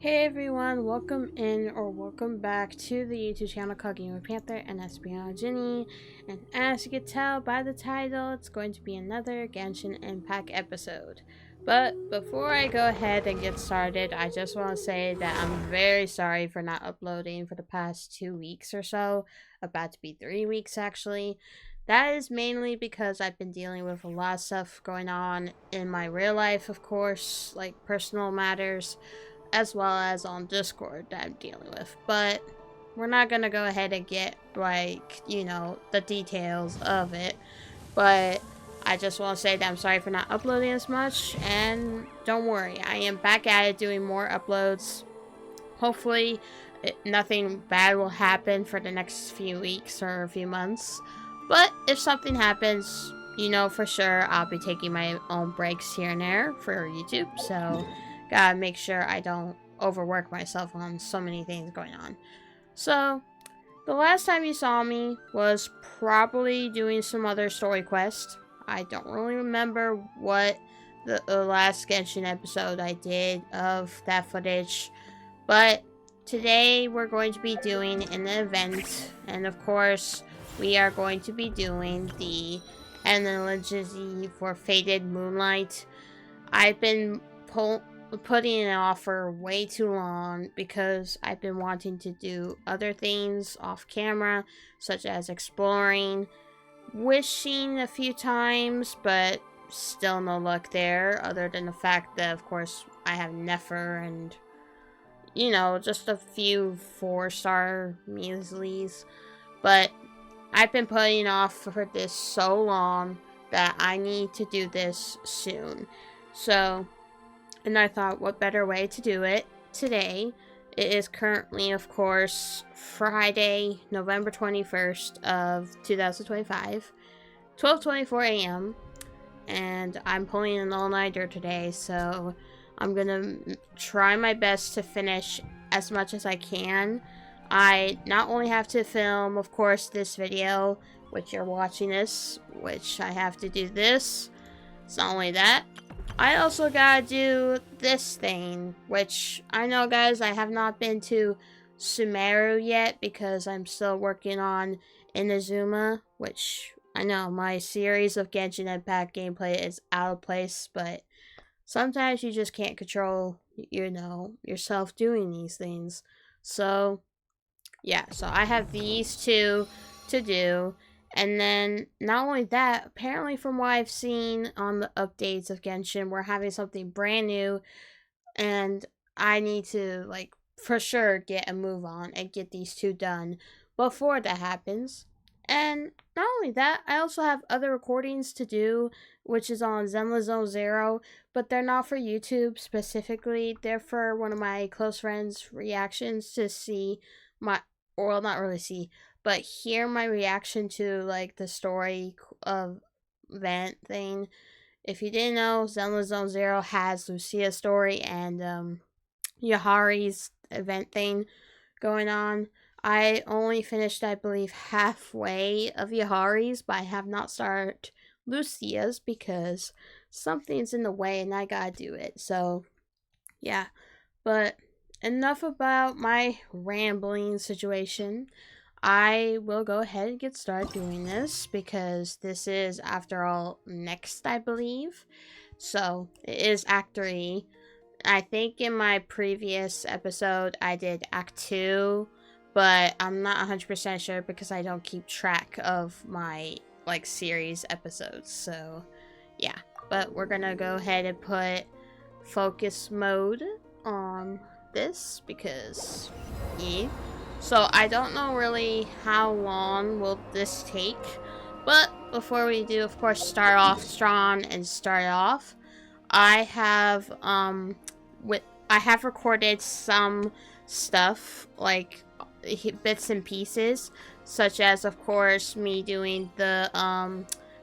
Hey everyone, welcome in or welcome back to the YouTube channel called Ginny C Panther and Ginny. And as you can tell by the title, it's going to be another Genshin Impact episode. But before I go ahead and get started, I just want to say that I'm very sorry for not uploading for the past 2 weeks or so. About to be 3 weeks actually. That is mainly because I've been dealing with a lot of stuff going on in my real life, of course, like personal matters, as well as on Discord that I'm dealing with. But we're not gonna go ahead and get, like, the details of it. But I just want to say that I'm sorry for not uploading as much, and don't worry, I am back at it doing more uploads. Hopefully, nothing bad will happen for the next few weeks or a few months. But if something happens, for sure I'll be taking my own breaks here and there for YouTube. So gotta make sure I don't overwork myself on so many things going on. So the last time you saw me was probably doing some other story quest. I don't really remember what the last Genshin episode I did of that footage, but today we're going to be doing an event, and of course we are going to be doing the analogy for Faded Moonlight. I've been putting it off for way too long because I've been wanting to do other things off camera, such as exploring, wishing a few times, but still no luck there, other than the fact that, of course, I have Nefer and, just a few 4-star measlies. But I've been putting off for this so long that I need to do this soon. So, and I thought, what better way to do it today? It is currently, of course, Friday, November 21st of 2025, 12:24 a.m. And I'm pulling an all-nighter today, so I'm gonna try my best to finish as much as I can. I not only have to film, of course, this video, which you're watching this, which I have to do this. It's not only that, I also gotta do this thing, which I know, guys, I have not been to Sumeru yet because I'm still working on Inazuma, which I know my series of Genshin Impact gameplay is out of place, but sometimes you just can't control, yourself doing these things. So yeah, so I have these two to do. And then, not only that, apparently from what I've seen on the updates of Genshin, we're having something brand new. And I need to, like, for sure get a move on and get these two done before that happens. And not only that, I also have other recordings to do, which is on Zenless Zone Zero, but they're not for YouTube specifically. They're for one of my close friends' reactions to see my, or not really see, but hear my reaction to, like, the story of event thing. If you didn't know, Zenless Zone Zero has Lucia's story and Yahari's event thing going on. I only finished, I believe, halfway of Yahari's, but I have not started Lucia's because something's in the way and I gotta do it. So, yeah. But enough about my rambling situation. I will go ahead and get started doing this because this is, after all, next, I believe. So, it is Act 3. I think in my previous episode I did Act 2, but I'm not 100% sure because I don't keep track of my, like, series episodes. So, yeah. But we're gonna go ahead and put focus mode on this because, yeah. So I don't know really how long will this take, but before we do, of course, start off strong and start off, I have recorded some stuff, like bits and pieces, such as, of course, me doing the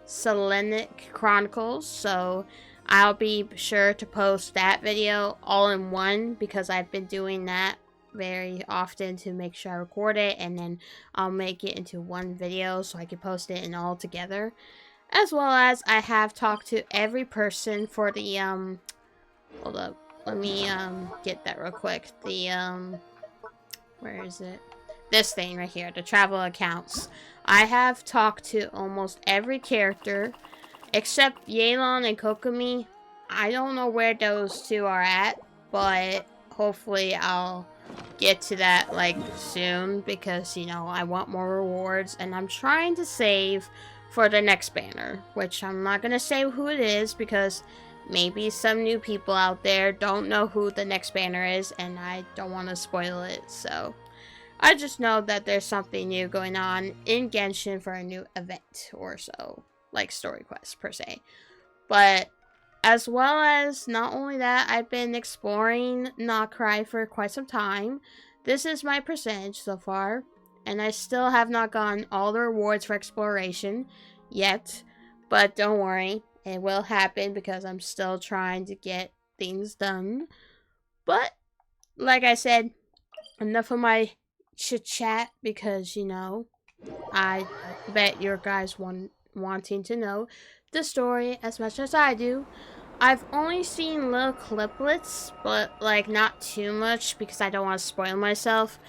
Selenic Chronicles. So I'll be sure to post that video all in one because I've been doing that very often to make sure I record it, and then I'll make it into one video so I can post it in all together. As well as I have talked to every person for the hold up, let me get that real quick. The where is it? This thing right here, the travel accounts. I have talked to almost every character except Yelan and Kokomi. I don't know where those two are at, but hopefully I'll get to that like soon because, you know, I want more rewards and I'm trying to save for the next banner, which I'm not gonna say who it is because maybe some new people out there don't know who the next banner is and I don't want to spoil it. So I just know that there's something new going on in Genshin for a new event or so, like story quest per se. But as well as not only that, I've been exploring Nod-Krai for quite some time. This is my percentage so far, and I still have not gotten all the rewards for exploration yet. But don't worry, it will happen because I'm still trying to get things done. But like I said, enough of my chit chat because, you know, I bet your guys wanting to know the story as much as I do. I've only seen little cliplets, but like not too much because I don't want to spoil myself.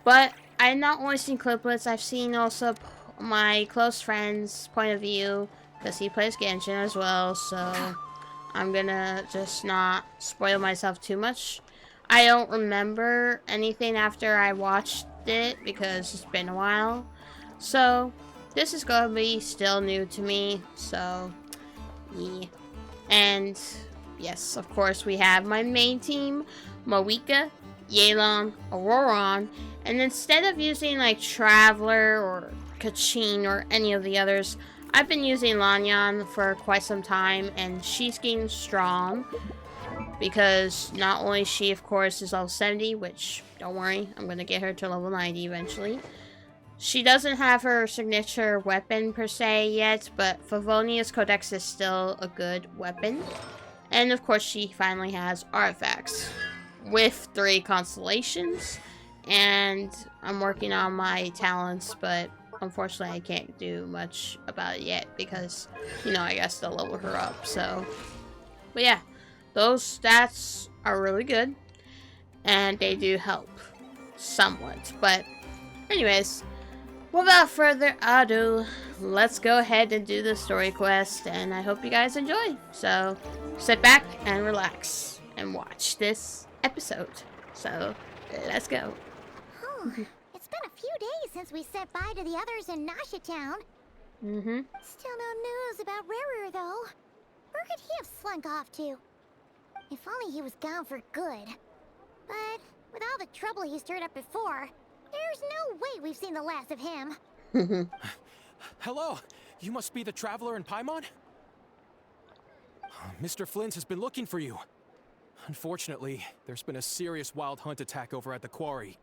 But I've not only seen cliplets, I've seen also my close friend's point of view because he plays Genshin as well. So I'm gonna just not spoil myself too much. I don't remember anything after I watched it because it's been a while. So this is gonna be still new to me. So yeah. And yes, of course, we have my main team, Moika, Yelan, Auroron, and instead of using like Traveler or Kachin or any of the others, I've been using Lanyan for quite some time, and she's getting strong because not only she, of course, is level 70, which, don't worry, I'm going to get her to level 90 eventually. She doesn't have her signature weapon per se yet, but Favonia's Codex is still a good weapon. And of course she finally has artifacts with 3 constellations. And I'm working on my talents, but unfortunately I can't do much about it yet because, you know, I guess they'll level her up. So, but yeah, those stats are really good. And they do help somewhat. But anyways, without further ado, let's go ahead and do the story quest, and I hope you guys enjoy. So, sit back and relax and watch this episode. So, let's go. It's been a few days since we said bye to the others in Nasha Town. Still no news about Rarer, though. Where could he have slunk off to? If only he was gone for good. But with all the trouble he stirred up before, there's no way we've seen the last of him. Hello, you must be the traveler in Paimon? Mr. Flint has been looking for you. Unfortunately, there's been a serious wild hunt attack over at the quarry.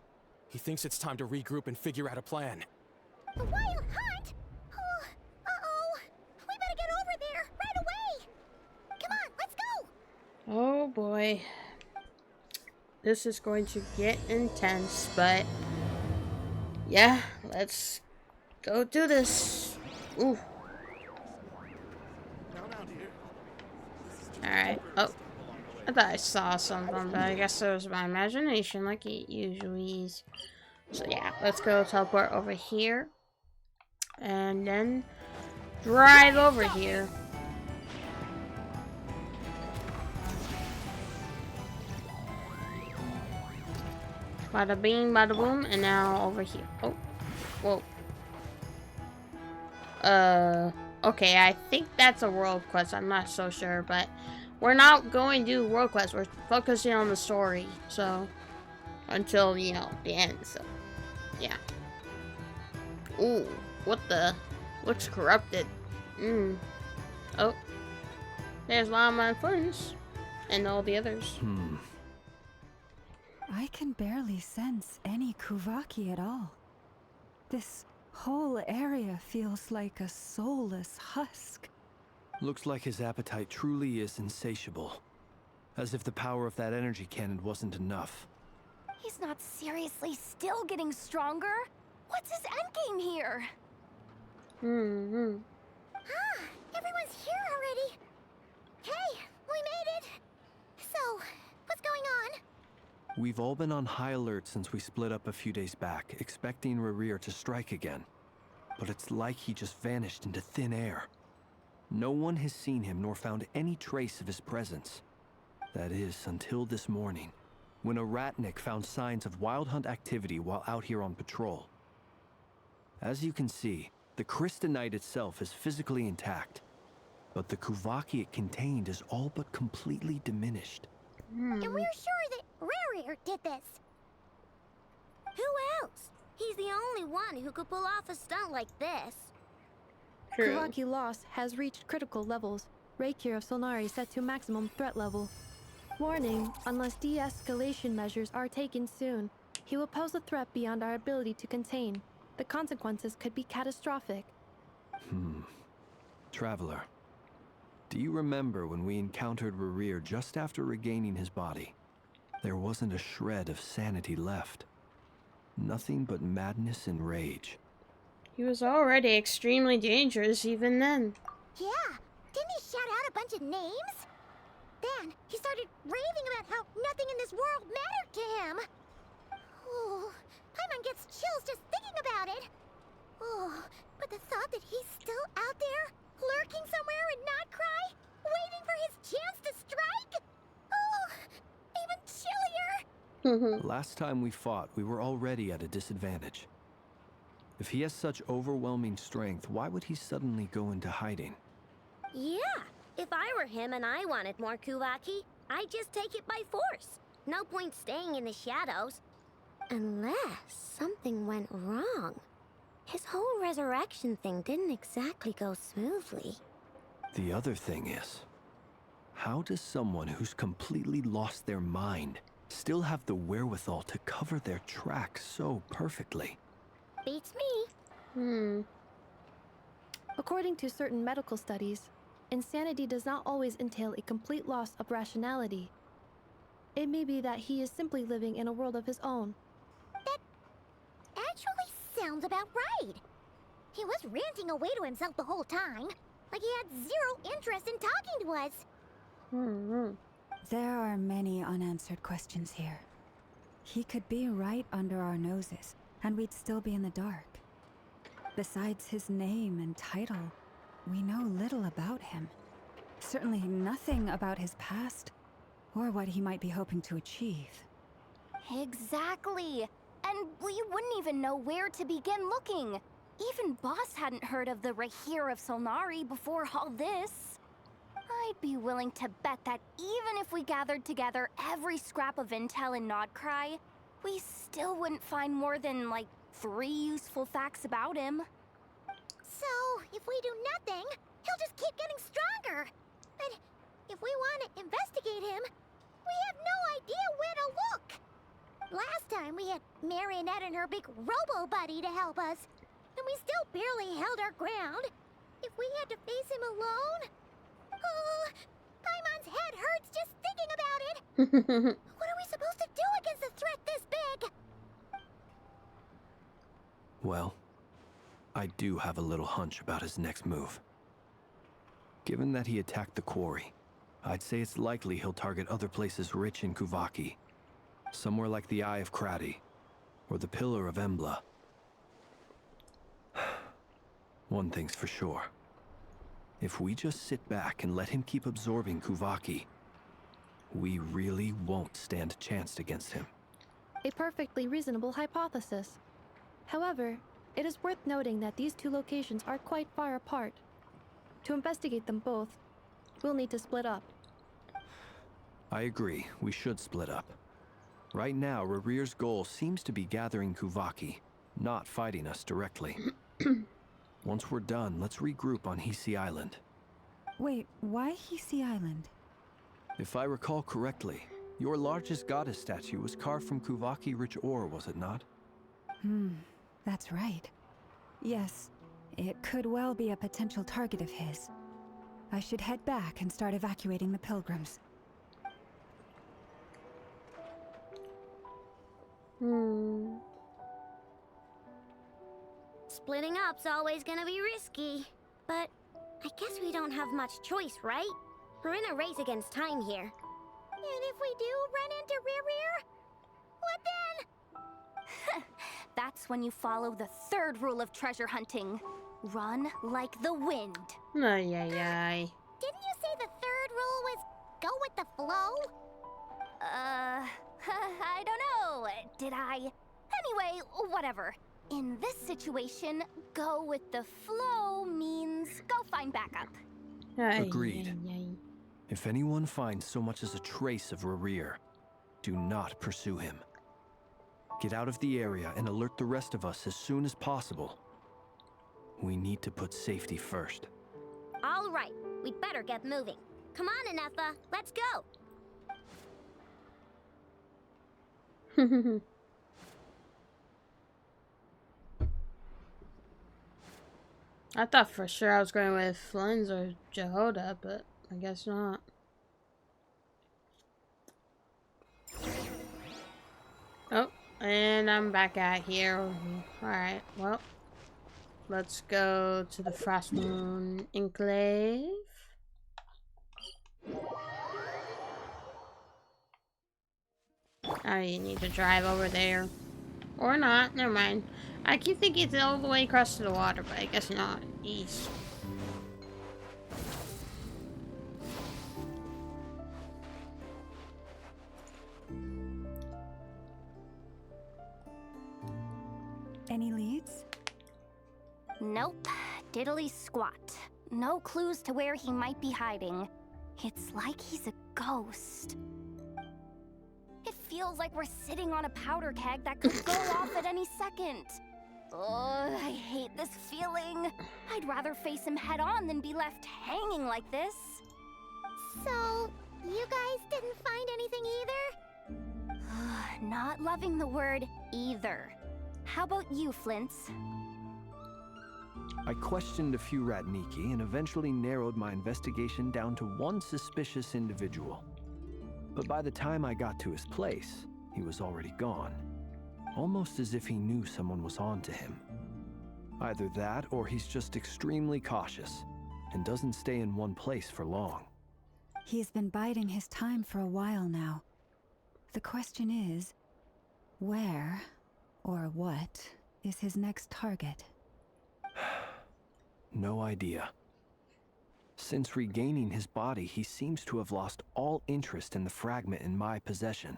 He thinks it's time to regroup and figure out a plan. A wild hunt? Oh, uh-oh. We better get over there, right away. Come on, let's go. Oh boy. This is going to get intense, but yeah, let's go do this. Ooh. Alright. Oh. I thought I saw something, but I guess it was my imagination like it usually is. So yeah, let's go teleport over here. And then drive over here. Bada bing, bada boom, and now over here. Oh, whoa. Okay, I think that's a world quest. I'm not so sure, but we're not going to do world quest. We're focusing on the story, so until, you know, the end. So, yeah. Ooh, what the? Looks corrupted. Oh, there's Llama and Funs, and all the others. I can barely sense any Kuvaki at all. This whole area feels like a soulless husk. Looks like his appetite truly is insatiable. As if the power of that energy cannon wasn't enough. He's not seriously still getting stronger? What's his endgame here? Everyone's here already. Hey, we made it. So, We've all been on high alert since we split up a few days back, expecting Rerir to strike again. But it's like he just vanished into thin air. No one has seen him nor found any trace of his presence. That is, until this morning, when a ratnik found signs of wild hunt activity while out here on patrol. As you can see, the Crystonite itself is physically intact, but the Kuvaki it contained is all but completely diminished. And we're sure that Rerir did this. Who else? He's the only one who could pull off a stunt like this. True. Kuvaki loss has reached critical levels. Reikir of Solnari set to maximum threat level. Warning, unless de-escalation measures are taken soon, he will pose a threat beyond our ability to contain. The consequences could be catastrophic. Traveler, do you remember when we encountered Rerir just after regaining his body? There wasn't a shred of sanity left. Nothing but madness and rage. He was already extremely dangerous even then. Yeah, didn't he shout out a bunch of names? Then he started raving about how nothing in this world mattered to him. Oh, Paimon gets chills just thinking about it. Oh, but the thought that he's still out there, lurking somewhere in Nod-Krai, waiting for his chance to strike? Oh, even chillier. Last time we fought, we were already at a disadvantage. If he has such overwhelming strength, why would he suddenly go into hiding? Yeah, if I were him and I wanted more Kuvaki, I'd just take it by force. No point staying in the shadows. Unless something went wrong. His whole resurrection thing didn't exactly go smoothly. The other thing is, how does someone who's completely lost their mind still have the wherewithal to cover their tracks so perfectly? Beats me. According to certain medical studies, insanity does not always entail a complete loss of rationality. It may be that he is simply living in a world of his own. That actually sounds about right. He was ranting away to himself the whole time, like he had zero interest in talking to us. There are many unanswered questions here. He could be right under our noses, and we'd still be in the dark. Besides his name and title, we know little about him. Certainly nothing about his past, or what he might be hoping to achieve. Exactly. And we wouldn't even know where to begin looking. Even Boss hadn't heard of the Reikir of Solnari before all this. I'd be willing to bet that even if we gathered together every scrap of intel in Nod-Krai, we still wouldn't find more than, like, 3 useful facts about him. So, if we do nothing, he'll just keep getting stronger. But if we want to investigate him, we have no idea where to look. Last time we had Marionette and her big robo-buddy to help us, and we still barely held our ground. If we had to face him alone... Oh, Paimon's head hurts just thinking about it. What are we supposed to do against a threat this big? Well, I do have a little hunch about his next move. Given that he attacked the quarry, I'd say it's likely he'll target other places rich in Kuvaki. Somewhere like the Eye of Krati, or the Pillar of Embla. One thing's for sure. If we just sit back and let him keep absorbing Kuvaki, we really won't stand a chance against him. A perfectly reasonable hypothesis. However, it is worth noting that these two locations are quite far apart. To investigate them both, we'll need to split up. I agree, we should split up. Right now, Rerir's goal seems to be gathering Kuvaki, not fighting us directly. Once we're done, let's regroup on Hisi Island. Wait, why Hisi Island? If I recall correctly, your largest goddess statue was carved from Kuvaki-rich ore, was it not? That's right. Yes, it could well be a potential target of his. I should head back and start evacuating the pilgrims. Splitting up's always gonna be risky. But I guess we don't have much choice, right? We're in a race against time here. And if we do run into Rerir, What then? That's when you follow the third rule of treasure hunting. Run like the wind. Ay, ay, ay. Didn't you say the third rule was go with the flow? I don't know. Did I? Anyway, whatever. In this situation, go with the flow means go find backup. Ay, Agreed. ay, ay. If anyone finds so much as a trace of Rerir, do not pursue him. Get out of the area and alert the rest of us as soon as possible. We need to put safety first. All right, we'd better get moving. Come on, Anefa, let's go. I thought for sure I was going with Flynn's or Jehoda, but I guess not. Oh, and I'm back out here. Alright, well, let's go to the Frostmoon Enclave. I need to drive over there. Or not, never mind. I keep thinking it's all the way across to the water, but I guess not. East. Any leads? Nope. Diddly squat. No clues to where he might be hiding. It's like he's a ghost. It feels like we're sitting on a powder keg that could go off at any second. Oh, I hate this feeling. I'd rather face him head on than be left hanging like this. So, you guys didn't find anything either? Not loving the word either. How about you, Flints? I questioned a few Ratniki and eventually narrowed my investigation down to one suspicious individual. But by the time I got to his place, he was already gone. Almost as if he knew someone was on to him. Either that, or he's just extremely cautious and doesn't stay in one place for long. He's been biding his time for a while now. The question is, where or what is his next target? No idea. Since regaining his body, he seems to have lost all interest in the fragment in my possession.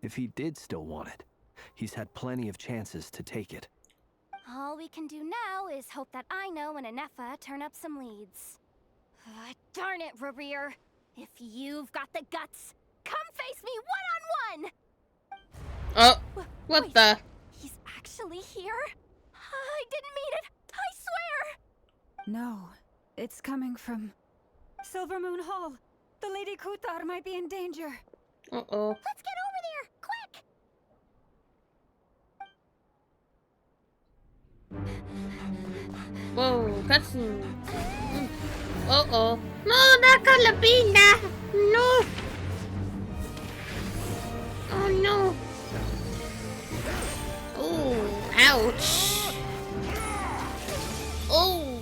If he did still want it, he's had plenty of chances to take it. All we can do now is hope that Aino and Anefa turn up some leads. Darn it, Rerir! If you've got the guts, come face me one-on-one! Oh, what Wait, the? He's actually here? I didn't mean it! I swear! No, it's coming from Silver Moon Hall. The Lady Kutar might be in danger. Uh-oh. Let's get over there, quick! Whoa, cutscene. Uh-oh. No, not Calabina! No! Oh, no. Oh, ouch. Oh.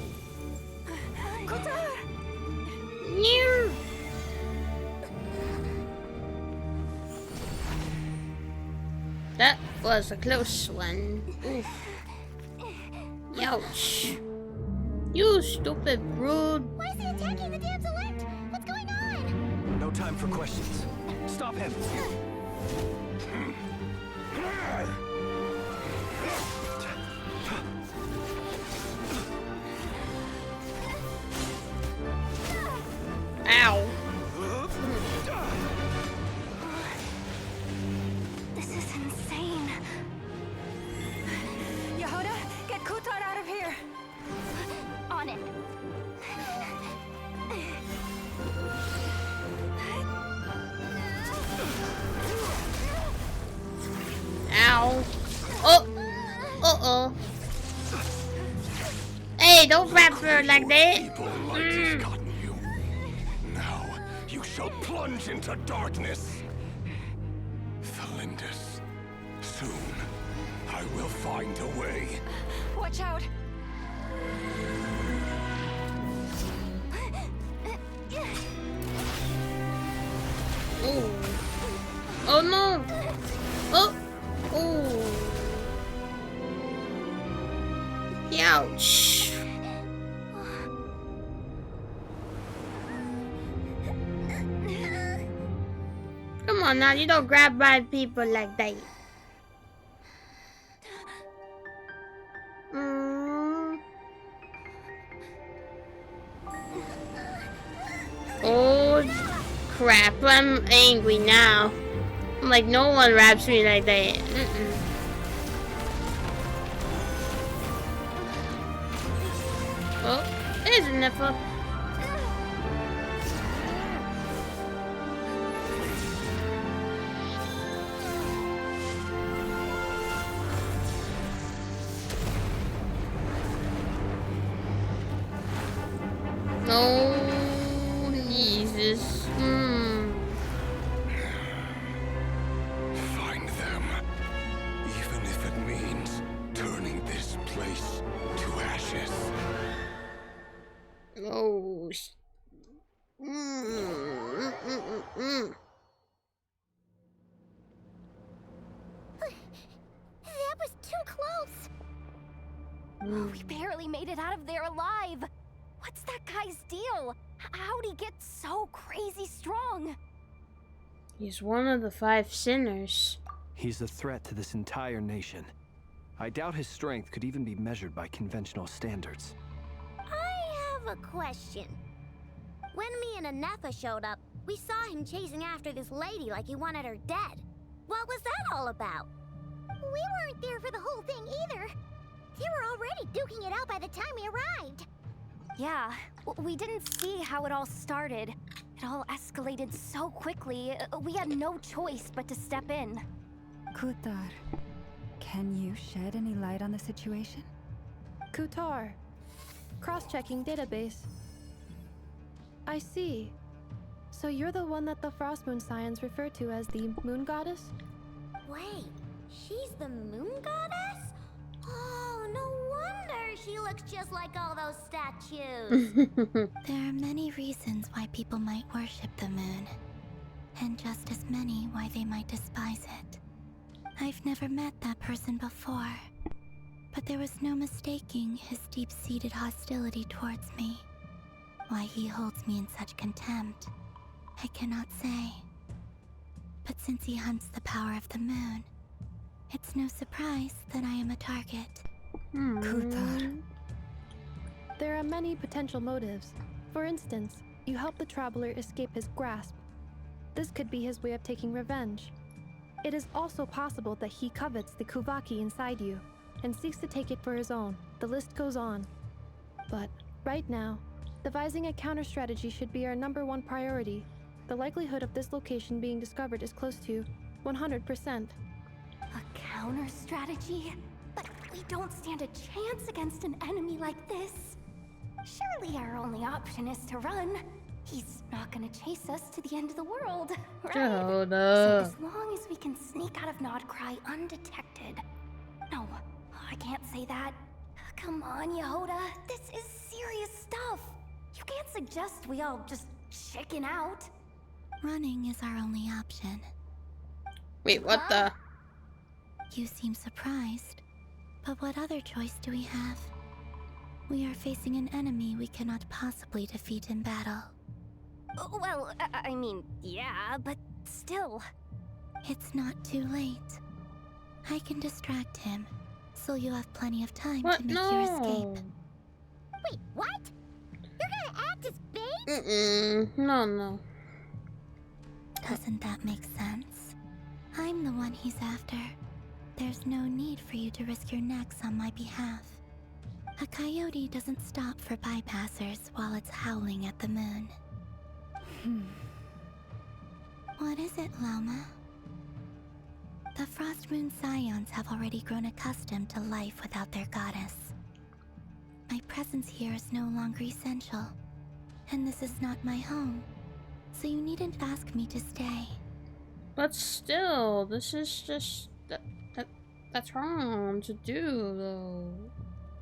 No. That was a close one. Oof. Ouch. You stupid brood. Why is he attacking the damselette? What's going on? No time for questions. Stop him! Ow. This is insane. Yehoda, get Kutar out of here! On it. Ow. Oh. Uh-oh. Hey, don't wrap her like that. Evil light has gotten you. Now you shall plunge into darkness. Thalindus, soon I will find a way. Watch out! Oh. Oh no. Come on now, you don't grab by people like that. Oh crap, I'm angry now. I'm like, no one raps me like that. Oh, there's a nipple. Oh, Jesus. Find them. Even if it means turning this place to ashes. Oh, That was too close. We barely made it out of there alive. What's that guy's deal? How'd he get so crazy strong? He's one of the 5 sinners. He's a threat to this entire nation. I doubt his strength could even be measured by conventional standards. I have a question. When me and Anetha showed up, we saw him chasing after this lady like he wanted her dead. What was that all about? We weren't there for the whole thing either. They were already duking it out by the time we arrived. Yeah, we didn't see how it all started. It all escalated so quickly, we had no choice but to step in. Kutar, can you shed any light on the situation? Kutar. Cross-checking database. I see. So you're the one that the Frost Moon Scions refer to as the Moon Goddess? Wait, she's the moon goddess? Oh, no wonder she looks just like all those statues. There are many reasons why people might worship the moon, and just as many why they might despise it. I've never met that person before, but there was no mistaking his deep-seated hostility towards me. Why he holds me in such contempt, I cannot say. But since he hunts the power of the moon, it's no surprise that I am a target. Kutar. There are many potential motives. For instance, you help the traveler escape his grasp. This could be his way of taking revenge. It is also possible that he covets the Kuvaki inside you, and seeks to take it for his own. The list goes on. But, right now, devising a counter-strategy should be our #1 priority. The likelihood of this location being discovered is close to 100%. A counter-strategy? But we don't stand a chance against an enemy like this. Surely our only option is to run. He's not gonna chase us to the end of the world, right? Shut So up. as long as we can sneak out of Nod-Krai undetected. No, I can't say that. Come on, Yehoda. This is serious stuff. You can't suggest we all just chicken out. Running is our only option. Wait, what the? You seem surprised. But what other choice do we have? We are facing an enemy we cannot possibly defeat in battle. Well, I mean, yeah, but still. It's not too late. I can distract him, so you'll have plenty of time What? to make your escape. No. Wait, what? You're gonna act as bait? No. Doesn't that make sense? I'm the one he's after. There's no need for you to risk your necks on my behalf. A coyote doesn't stop for bypassers while it's howling at the moon. What is it, Loma? The Frost Moon Scions have already grown accustomed to life without their goddess. My presence here is no longer essential, and this is not my home, so you needn't ask me to stay. But still, this is just that's wrong to do, though.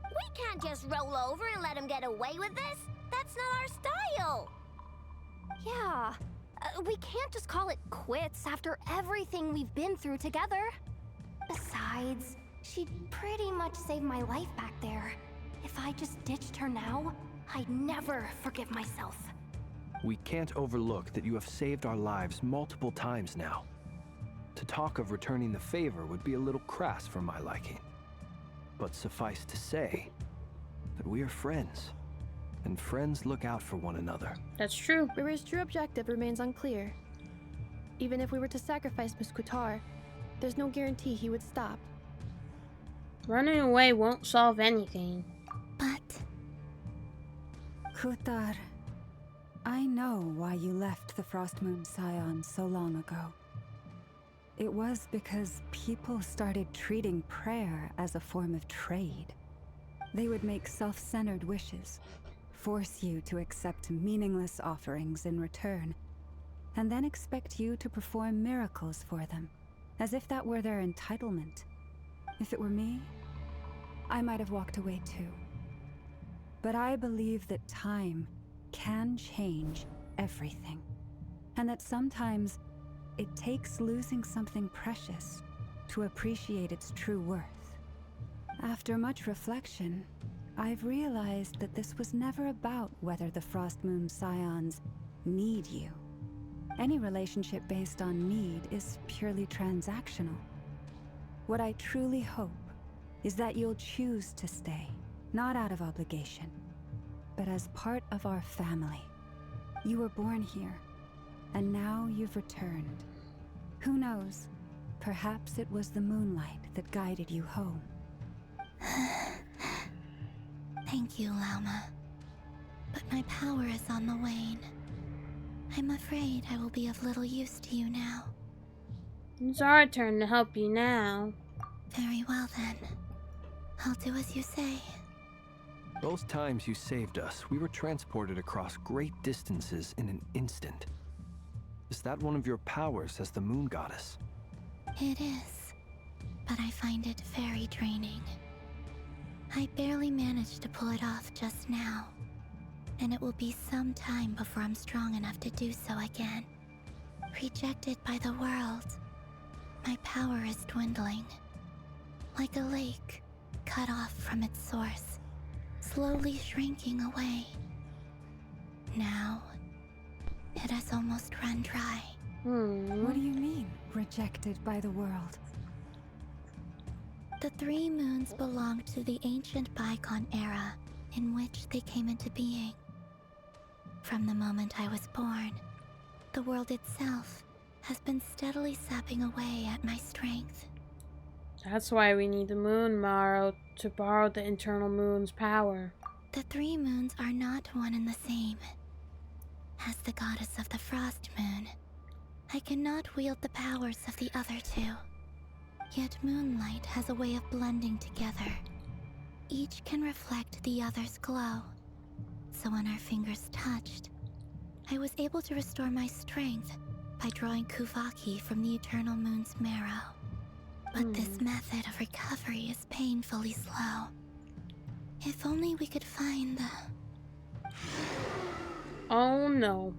We can't just roll over and let him get away with this. That's not our style. Yeah, we can't just call it quits after everything we've been through together. Besides, she'd pretty much saved my life back there. If I just ditched her now, I'd never forgive myself. We can't overlook that you have saved our lives multiple times now. To talk of returning the favor would be a little crass for my liking. But suffice to say that we are friends, and friends look out for one another. That's true. Riri's true objective remains unclear. Even if we were to sacrifice Miss Kutar, there's no guarantee he would stop. Running away won't solve anything. But Kutar, I know why you left the Frost Moon Scion so long ago. It was because people started treating prayer as a form of trade. They would make self-centered wishes, force you to accept meaningless offerings in return, and then expect you to perform miracles for them, as if that were their entitlement. If it were me, I might have walked away too. But I believe that time can change everything, and that sometimes it takes losing something precious to appreciate its true worth. After much reflection, I've realized that this was never about whether the Frost Moon Scions need you. Any relationship based on need is purely transactional. What I truly hope is that you'll choose to stay, not out of obligation, but as part of our family. You were born here, and now you've returned. Who knows? Perhaps it was the moonlight that guided you home. thank you, Lauma. But my power is on the wane. I'm afraid I will be of little use to you now. It's our turn to help you now. Very well then. I'll do as you say. Both times you saved us, we were transported across great distances in an instant. Is that one of your powers as the Moon Goddess? It is, but I find it very draining. I barely managed to pull it off just now, and it will be some time before I'm strong enough to do so again. Rejected by the world, my power is dwindling. Like a lake cut off from its source, slowly shrinking away. Now, it has almost run dry. What do you mean, rejected by the world? The three moons belonged to the ancient bygone era in which they came into being. From the moment I was born, the world itself has been steadily sapping away at my strength. That's why we need the moon, Maro, to borrow the internal moon's power. The three moons are not one and the same. As the goddess of the Frost Moon, I cannot wield the powers of the other two. Yet moonlight has a way of blending together. Each can reflect the other's glow. So when our fingers touched, I was able to restore my strength by drawing Kuvaki from the eternal moon's marrow. But this method of recovery is painfully slow. If only we could find the... Oh no.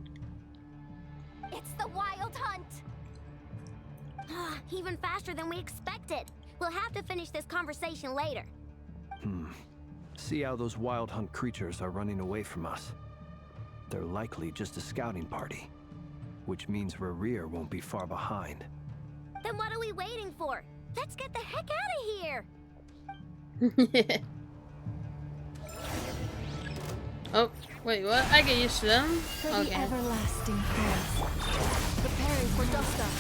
It's the Wild Hunt! Even faster than we expected. We'll have to finish this conversation later. See how those Wild Hunt creatures are running away from us. They're likely just a scouting party, which means Rerir won't be far behind. Then what are we waiting for? Let's get the heck out of here! Oh, wait, what? I get used to them? For the Okay. everlasting forest. Preparing for dust-up.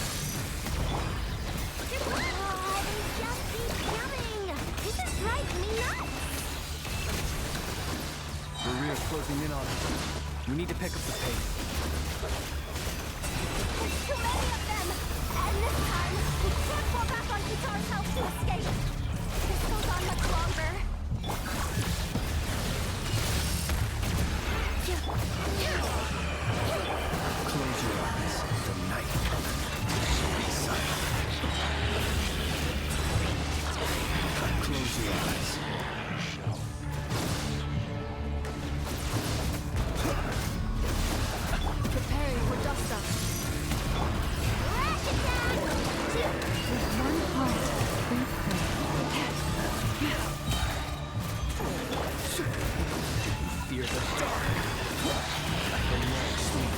Oh, they just keep coming! This is driving me nuts! Rerir's closing in on us. We need to pick up the pace. There's too many of them! And this time, we can't fall back on Guitar's help to escape! This goes on much longer. Close your eyes. The night shall be silent. Close your eyes. Preparing for dust-up. With one heart, we pray. Fear the dark. The long sleep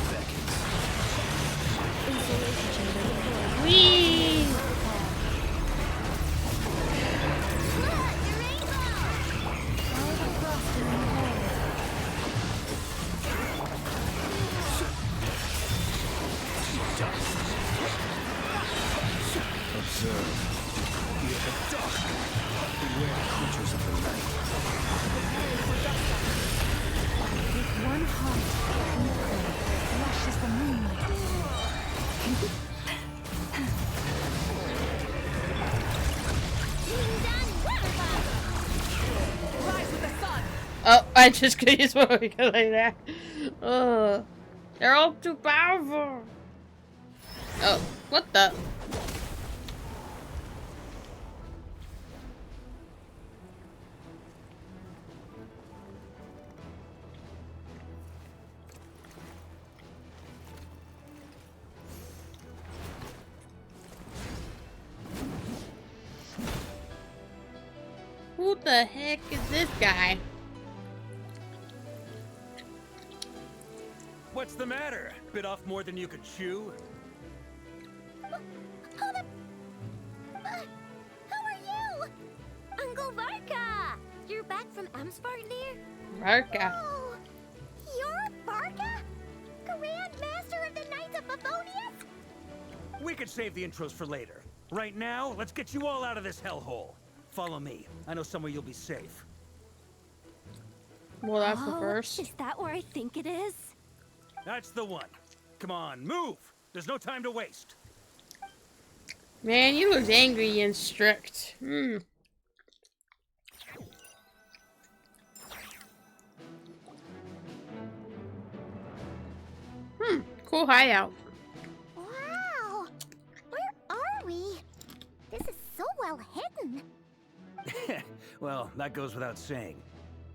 I just could use one like that. They're all too powerful. Oh, what the? Who the heck is this guy? What's the matter? Bit off more than you could chew? Who are you? Uncle Varka! You're back from Amsvartnir? Varka. Oh, you're Varka? Grand Master of the Knights of Favonius? We could save the intros for later. Right now, let's get you all out of this hellhole. Follow me. I know somewhere you'll be safe. Well, that's the first. Is that where I think it is? That's the one. Come on, move! There's no time to waste. Man, you look angry and strict. Cool hideout. Wow! Where are we? This is so well hidden. Well, that goes without saying.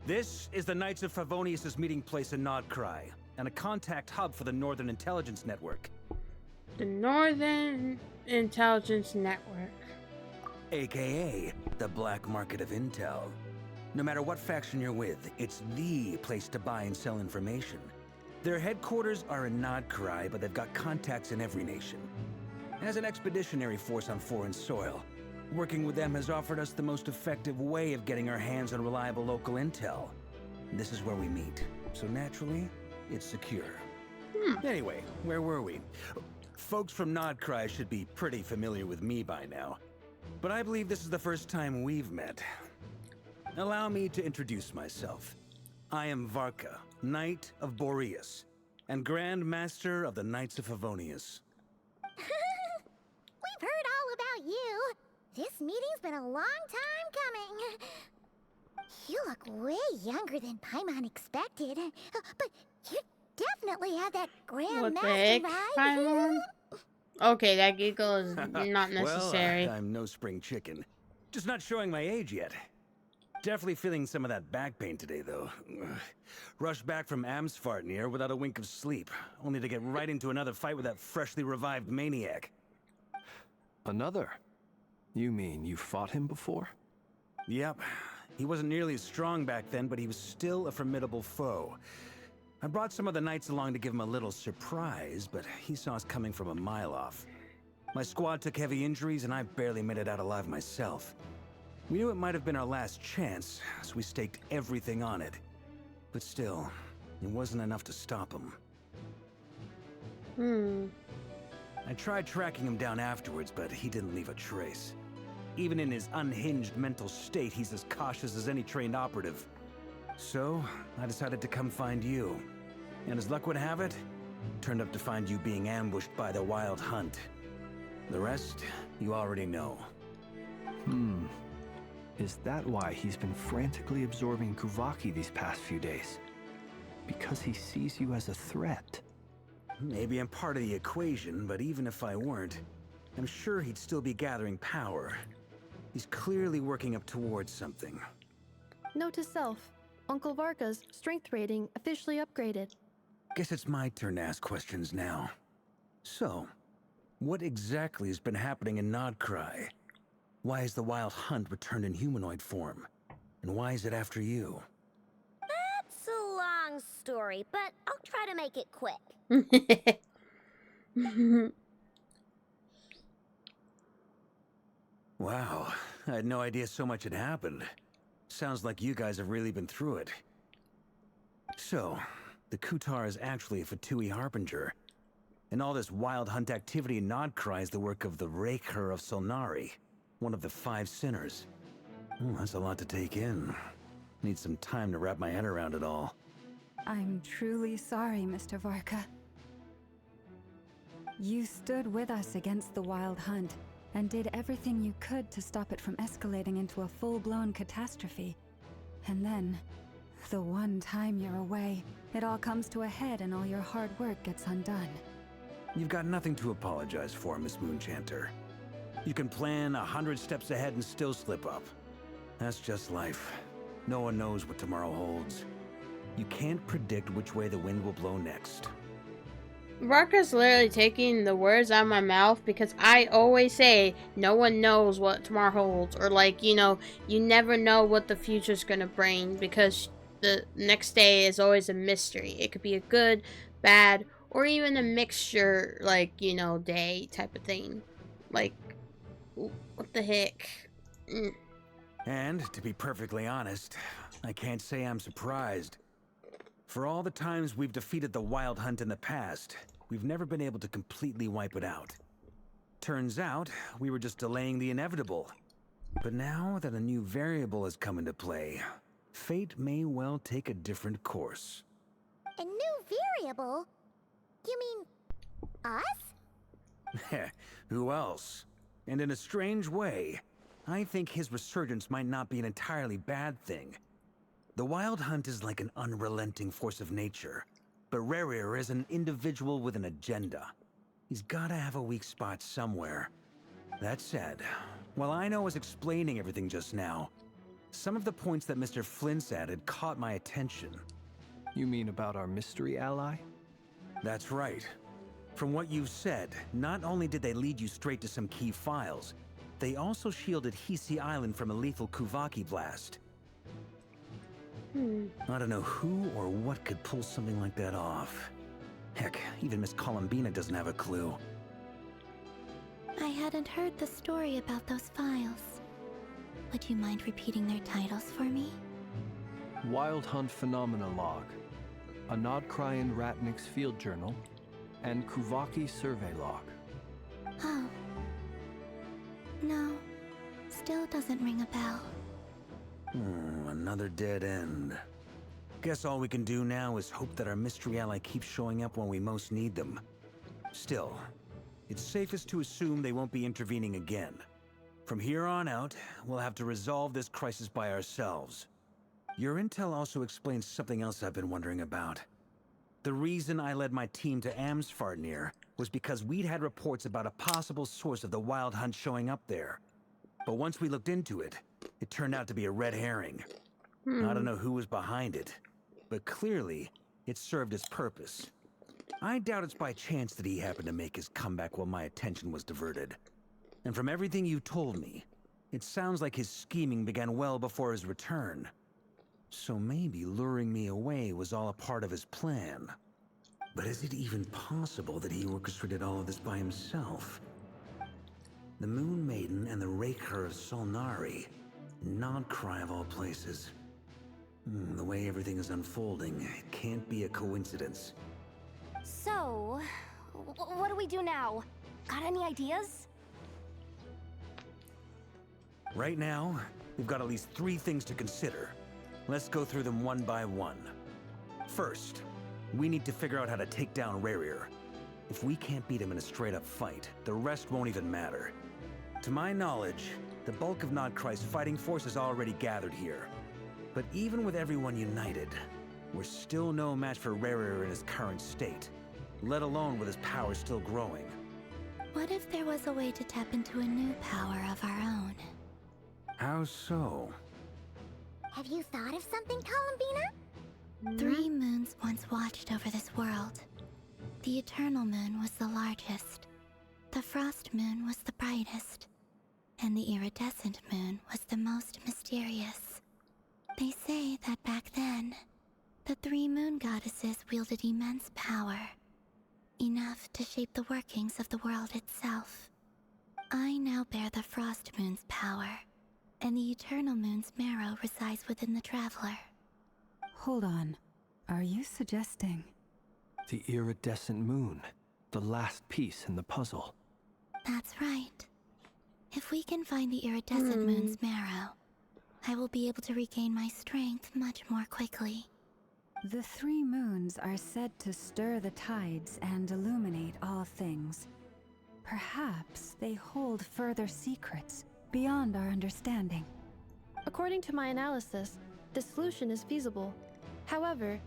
This is the Knights of Favonius' meeting place in Nod-Krai, and a contact hub for the Northern Intelligence Network. The Northern Intelligence Network. AKA, the black market of intel. No matter what faction you're with, it's the place to buy and sell information. Their headquarters are in Nod-Krai, but they've got contacts in every nation. As an expeditionary force on foreign soil, working with them has offered us the most effective way of getting our hands on reliable local intel. This is where we meet, so naturally, it's secure. Anyway, where were we? Folks from Nod-Krai should be pretty familiar with me by now, but I believe this is the first time we've met. Allow me to introduce myself. I am Varka, Knight of Boreas, and Grand Master of the Knights of Favonius. We've heard all about you. This meeting's been a long time coming. You look way younger than Paimon expected. But you definitely have that Grand What the Master heck, vibe. Paimon? Okay, that giggle is not necessary. Well, I'm no spring chicken. Just not showing my age yet. Definitely feeling some of that back pain today, though. Rushed back from Amsvartnir without a wink of sleep, only to get right into another fight with that freshly revived maniac. Another? You mean you fought him before? Yep. He wasn't nearly as strong back then, but he was still a formidable foe. I brought some of the knights along to give him a little surprise, but he saw us coming from a mile off. My squad took heavy injuries, and I barely made it out alive myself. We knew it might have been our last chance, so we staked everything on it. But still, it wasn't enough to stop him. I tried tracking him down afterwards, but he didn't leave a trace. Even in his unhinged mental state, he's as cautious as any trained operative. So, I decided to come find you. And as luck would have it, turned up to find you being ambushed by the Wild Hunt. The rest, you already know. Is that why he's been frantically absorbing Kuvaki these past few days? Because he sees you as a threat? Maybe I'm part of the equation, but even if I weren't, I'm sure he'd still be gathering power. He's clearly working up towards something. Note to self, Uncle Varka's strength rating officially upgraded. Guess it's my turn to ask questions now. So, what exactly has been happening in Nod-Krai? Why is the Wild Hunt returned in humanoid form? And why is it after you? That's a long story, but I'll try to make it quick. Wow, I had no idea so much had happened. Sounds like you guys have really been through it. So, the Kutar is actually a Fatui Harbinger. And all this Wild Hunt activity in Nod-Krai is the work of the Raker of Solnari, one of the 5 sinners. That's a lot to take in. Need some time to wrap my head around it all. I'm truly sorry, Mr. Varka. You stood with us against the Wild Hunt, and did everything you could to stop it from escalating into a full-blown catastrophe. And then, The one time you're away, it all comes to a head and all your hard work gets undone. You've got nothing to apologize for, Miss Moonchanter. You can plan 100 steps ahead and still slip up. That's just life. No one knows what tomorrow holds. You can't predict which way the wind will blow next. Ruckus literally taking the words out of my mouth, because I always say no one knows what tomorrow holds, or like, you know, you never know what the future's gonna bring, because the next day is always a mystery. It could be a good, bad, or even a mixture, like, you know, day type of thing. Like, what the heck? And to be perfectly honest, I can't say I'm surprised. For all the times we've defeated the Wild Hunt in the past, we've never been able to completely wipe it out. Turns out, we were just delaying the inevitable. But now that a new variable has come into play, fate may well take a different course. A new variable? You mean us? Who else? And in a strange way, I think his resurgence might not be an entirely bad thing. The Wild Hunt is like an unrelenting force of nature, but Rerir is an individual with an agenda. He's gotta have a weak spot somewhere. That said, while I was explaining everything just now, some of the points that Mr. Flint's added caught my attention. You mean about our mystery ally? That's right. From what you've said, not only did they lead you straight to some key files, they also shielded Hisi Island from a lethal Kuvaki blast. I don't know who or what could pull something like that off. Heck, even Miss Columbina doesn't have a clue. I hadn't heard the story about those files. Would you mind repeating their titles for me? Wild Hunt Phenomena Log, a Nod-Krai and Ratnik's Field Journal, and Kuvaki Survey Log. Oh. No. Still doesn't ring a bell. Another dead end. Guess all we can do now is hope that our mystery ally keeps showing up when we most need them. Still, it's safest to assume they won't be intervening again. From here on out, we'll have to resolve this crisis by ourselves. Your intel also explains something else I've been wondering about. The reason I led my team to Amsfarnir was because we'd had reports about a possible source of the Wild Hunt showing up there. But once we looked into it, it turned out to be a red herring. I don't know who was behind it, but clearly, it served its purpose. I doubt it's by chance that he happened to make his comeback while my attention was diverted. And from everything you told me, it sounds like his scheming began well before his return. So maybe luring me away was all a part of his plan. But is it even possible that he orchestrated all of this by himself? The Moon Maiden and the Raker of Solnari. Nod-Krai of all places. The way everything is unfolding, it can't be a coincidence. So, what do we do now? Got any ideas? Right now, we've got at least 3 things to consider. Let's go through them one by one. First, we need to figure out how to take down Rerir. If we can't beat him in a straight-up fight, the rest won't even matter. To my knowledge, the bulk of Nod-Krai's fighting force is already gathered here. But even with everyone united, we're still no match for Rerir in his current state, let alone with his power still growing. What if there was a way to tap into a new power of our own? How so? Have you thought of something, Columbina? 3 moons once watched over this world. The Eternal Moon was the largest. The Frost Moon was the brightest. And the Iridescent Moon was the most mysterious. They say that back then, the 3 moon goddesses wielded immense power. Enough to shape the workings of the world itself. I now bear the Frost Moon's power, and the Eternal Moon's marrow resides within the Traveler. Hold on. Are you suggesting? The iridescent moon, the last piece in the puzzle. That's right. If we can find the Iridescent Moon's marrow, I will be able to regain my strength much more quickly. The 3 moons are said to stir the tides and illuminate all things. Perhaps they hold further secrets beyond our understanding. According to my analysis, this solution is feasible, However,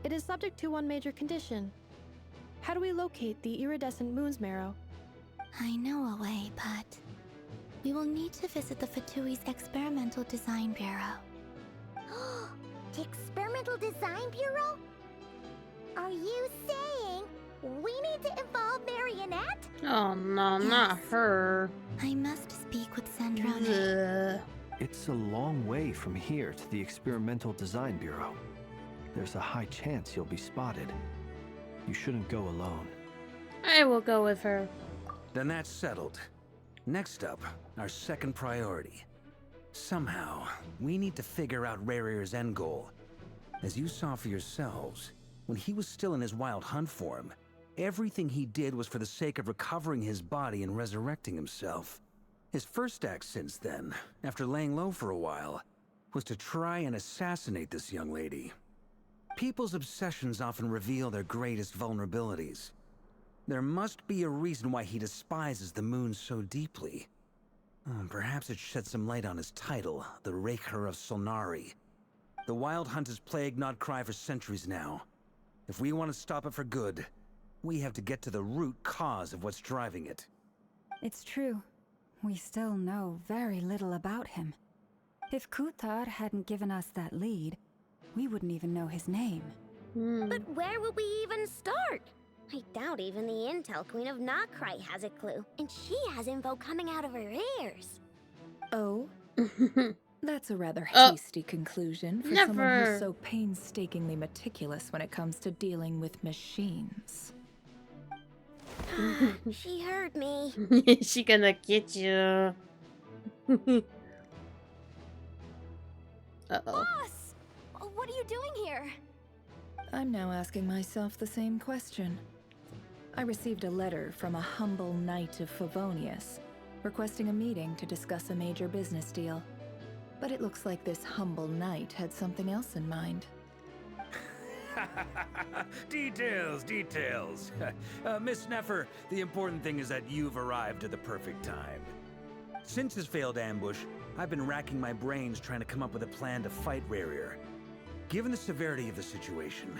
it is subject to one major condition. How do we locate the iridescent moon's marrow? I know a way, but we will need to visit the Fatui's Experimental Design Bureau. The Experimental Design Bureau? Are you saying we need to involve Marionette? Oh no, not her. I must speak with Sandrone. It's a long way from here to the Experimental Design Bureau. There's a high chance you'll be spotted. You shouldn't go alone. I will go with her. Then that's settled. Next up, our second priority. Somehow, we need to figure out Rarir's end goal. As you saw for yourselves, when he was still in his wild hunt form, everything he did was for the sake of recovering his body and resurrecting himself. His first act since then, after laying low for a while, was to try and assassinate this young lady. People's obsessions often reveal their greatest vulnerabilities. There must be a reason why he despises the moon so deeply. Perhaps it sheds some light on his title, the Raker of Solnari. The Wild Hunt has plagued Nod-Krai for centuries now. If we want to stop it for good, we have to get to the root cause of what's driving it. It's true. We still know very little about him. If Kutar hadn't given us that lead, we wouldn't even know his name. But where would we even start? I doubt even the Intel Queen of Nod-Krai has a clue, and she has info coming out of her ears. Oh? That's a rather hasty conclusion for someone Never. who's so painstakingly meticulous when it comes to dealing with machines. She heard me. She gonna get you. Uh-oh. Boss! What are you doing here? I'm now asking myself the same question. I received a letter from a humble knight of Favonius, requesting a meeting to discuss a major business deal. But it looks like this humble knight had something else in mind. Details, details. Miss Neffer, the important thing is that you've arrived at the perfect time. Since his failed ambush, I've been racking my brains trying to come up with a plan to fight Rarir. Given the severity of the situation,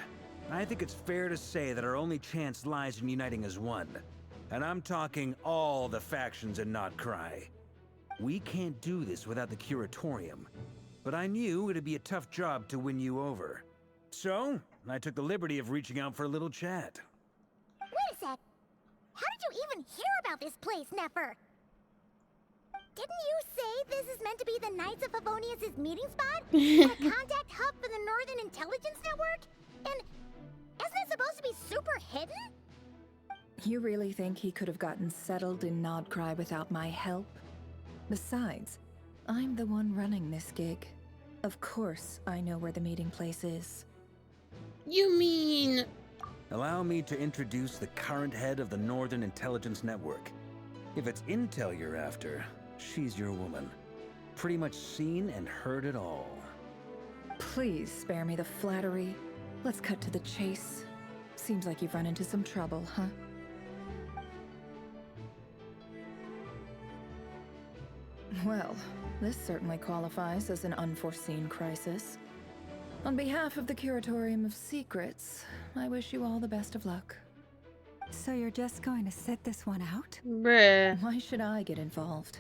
I think it's fair to say that our only chance lies in uniting as one. And I'm talking all the factions in Nod-Krai. We can't do this without the Curatorium, but I knew it'd be a tough job to win you over. So, I took the liberty of reaching out for a little chat. Wait a sec. How did you even hear about this place, Neffer? Didn't you say this is meant to be the Knights of Favonius' meeting spot? A contact hub for the Northern Intelligence Network? And isn't it supposed to be super hidden? You really think he could have gotten settled in Nod-Krai without my help? Besides, I'm the one running this gig. Of course I know where the meeting place is. You mean... Allow me to introduce the current head of the Northern Intelligence Network. If it's intel you're after, she's your woman. Pretty much seen and heard it all. Please spare me the flattery. Let's cut to the chase. Seems like you've run into some trouble, huh? Well, this certainly qualifies as an unforeseen crisis. On behalf of the Curatorium of Secrets, I wish you all the best of luck. So you're just going to sit this one out? Bruh. Why should I get involved?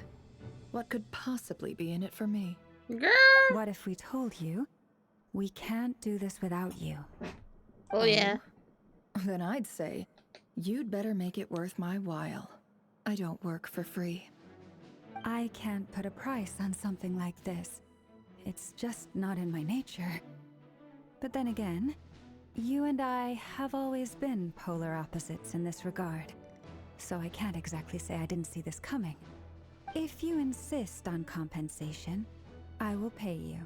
What could possibly be in it for me? Girl. What if we told you we can't do this without you? Oh, yeah. Then I'd say, you'd better make it worth my while. I don't work for free. I can't put a price on something like this. It's just not in my nature. But then again, you and I have always been polar opposites in this regard. So I can't exactly say I didn't see this coming. If you insist on compensation, I will pay you.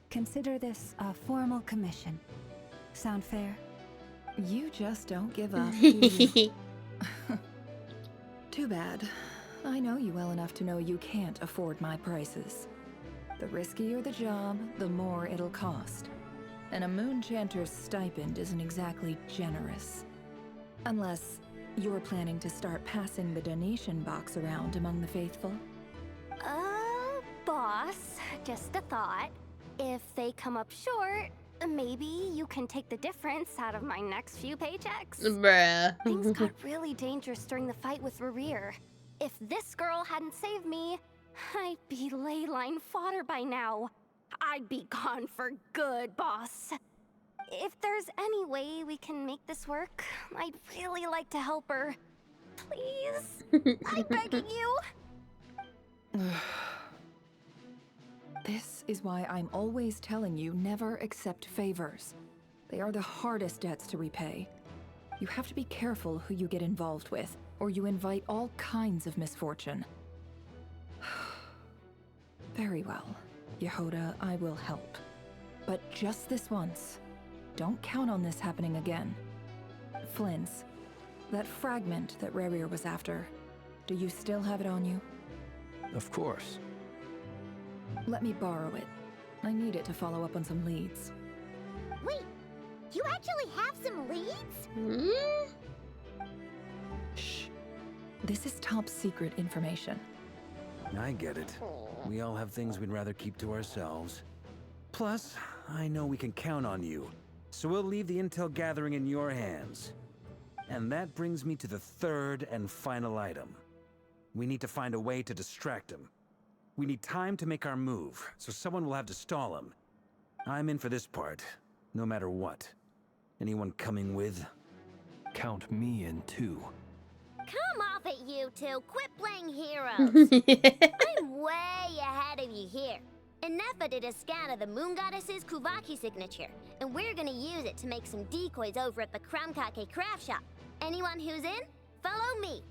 Consider this a formal commission. Sound fair? You just don't give up, do you? Too bad. I know you well enough to know you can't afford my prices. The riskier the job, the more it'll cost. And a Moonchanter's stipend isn't exactly generous. Unless you're planning to start passing the donation box around among the faithful. Boss, just a thought. If they come up short, Maybe you can take the difference out of my next few paychecks. Bruh. Things got really dangerous during the fight with Rerir. If this girl hadn't saved me, I'd be ley line fodder by now. I'd be gone for good, boss. If there's any way we can make this work, I'd really like to help her. Please? I'm begging you. This is why I'm always telling you never accept favors. They are the hardest debts to repay. You have to be careful who you get involved with, or you invite all kinds of misfortune. Very well, Yehoda, I will help. But just this once. Don't count on this happening again. Flynn's, that fragment that Rerir was after, do you still have it on you? Of course. Let me borrow it. I need it to follow up on some leads. Wait, you actually have some leads? Hmm? Shh. This is top secret information. I get it. We all have things we'd rather keep to ourselves. Plus, I know we can count on you. So we'll leave the intel gathering in your hands. And that brings me to the third and final item. We need to find a way to distract him. We need time to make our move, so someone will have to stall him. I'm in for this part, no matter what. Anyone coming with? Count me in too. Come off it, you two. Quit playing heroes. I'm way ahead of you here. Nefa did a scan of the Moon Goddess's Kuvaki signature, and we're gonna use it to make some decoys over at the Kramkake craft shop. Anyone who's in, follow me.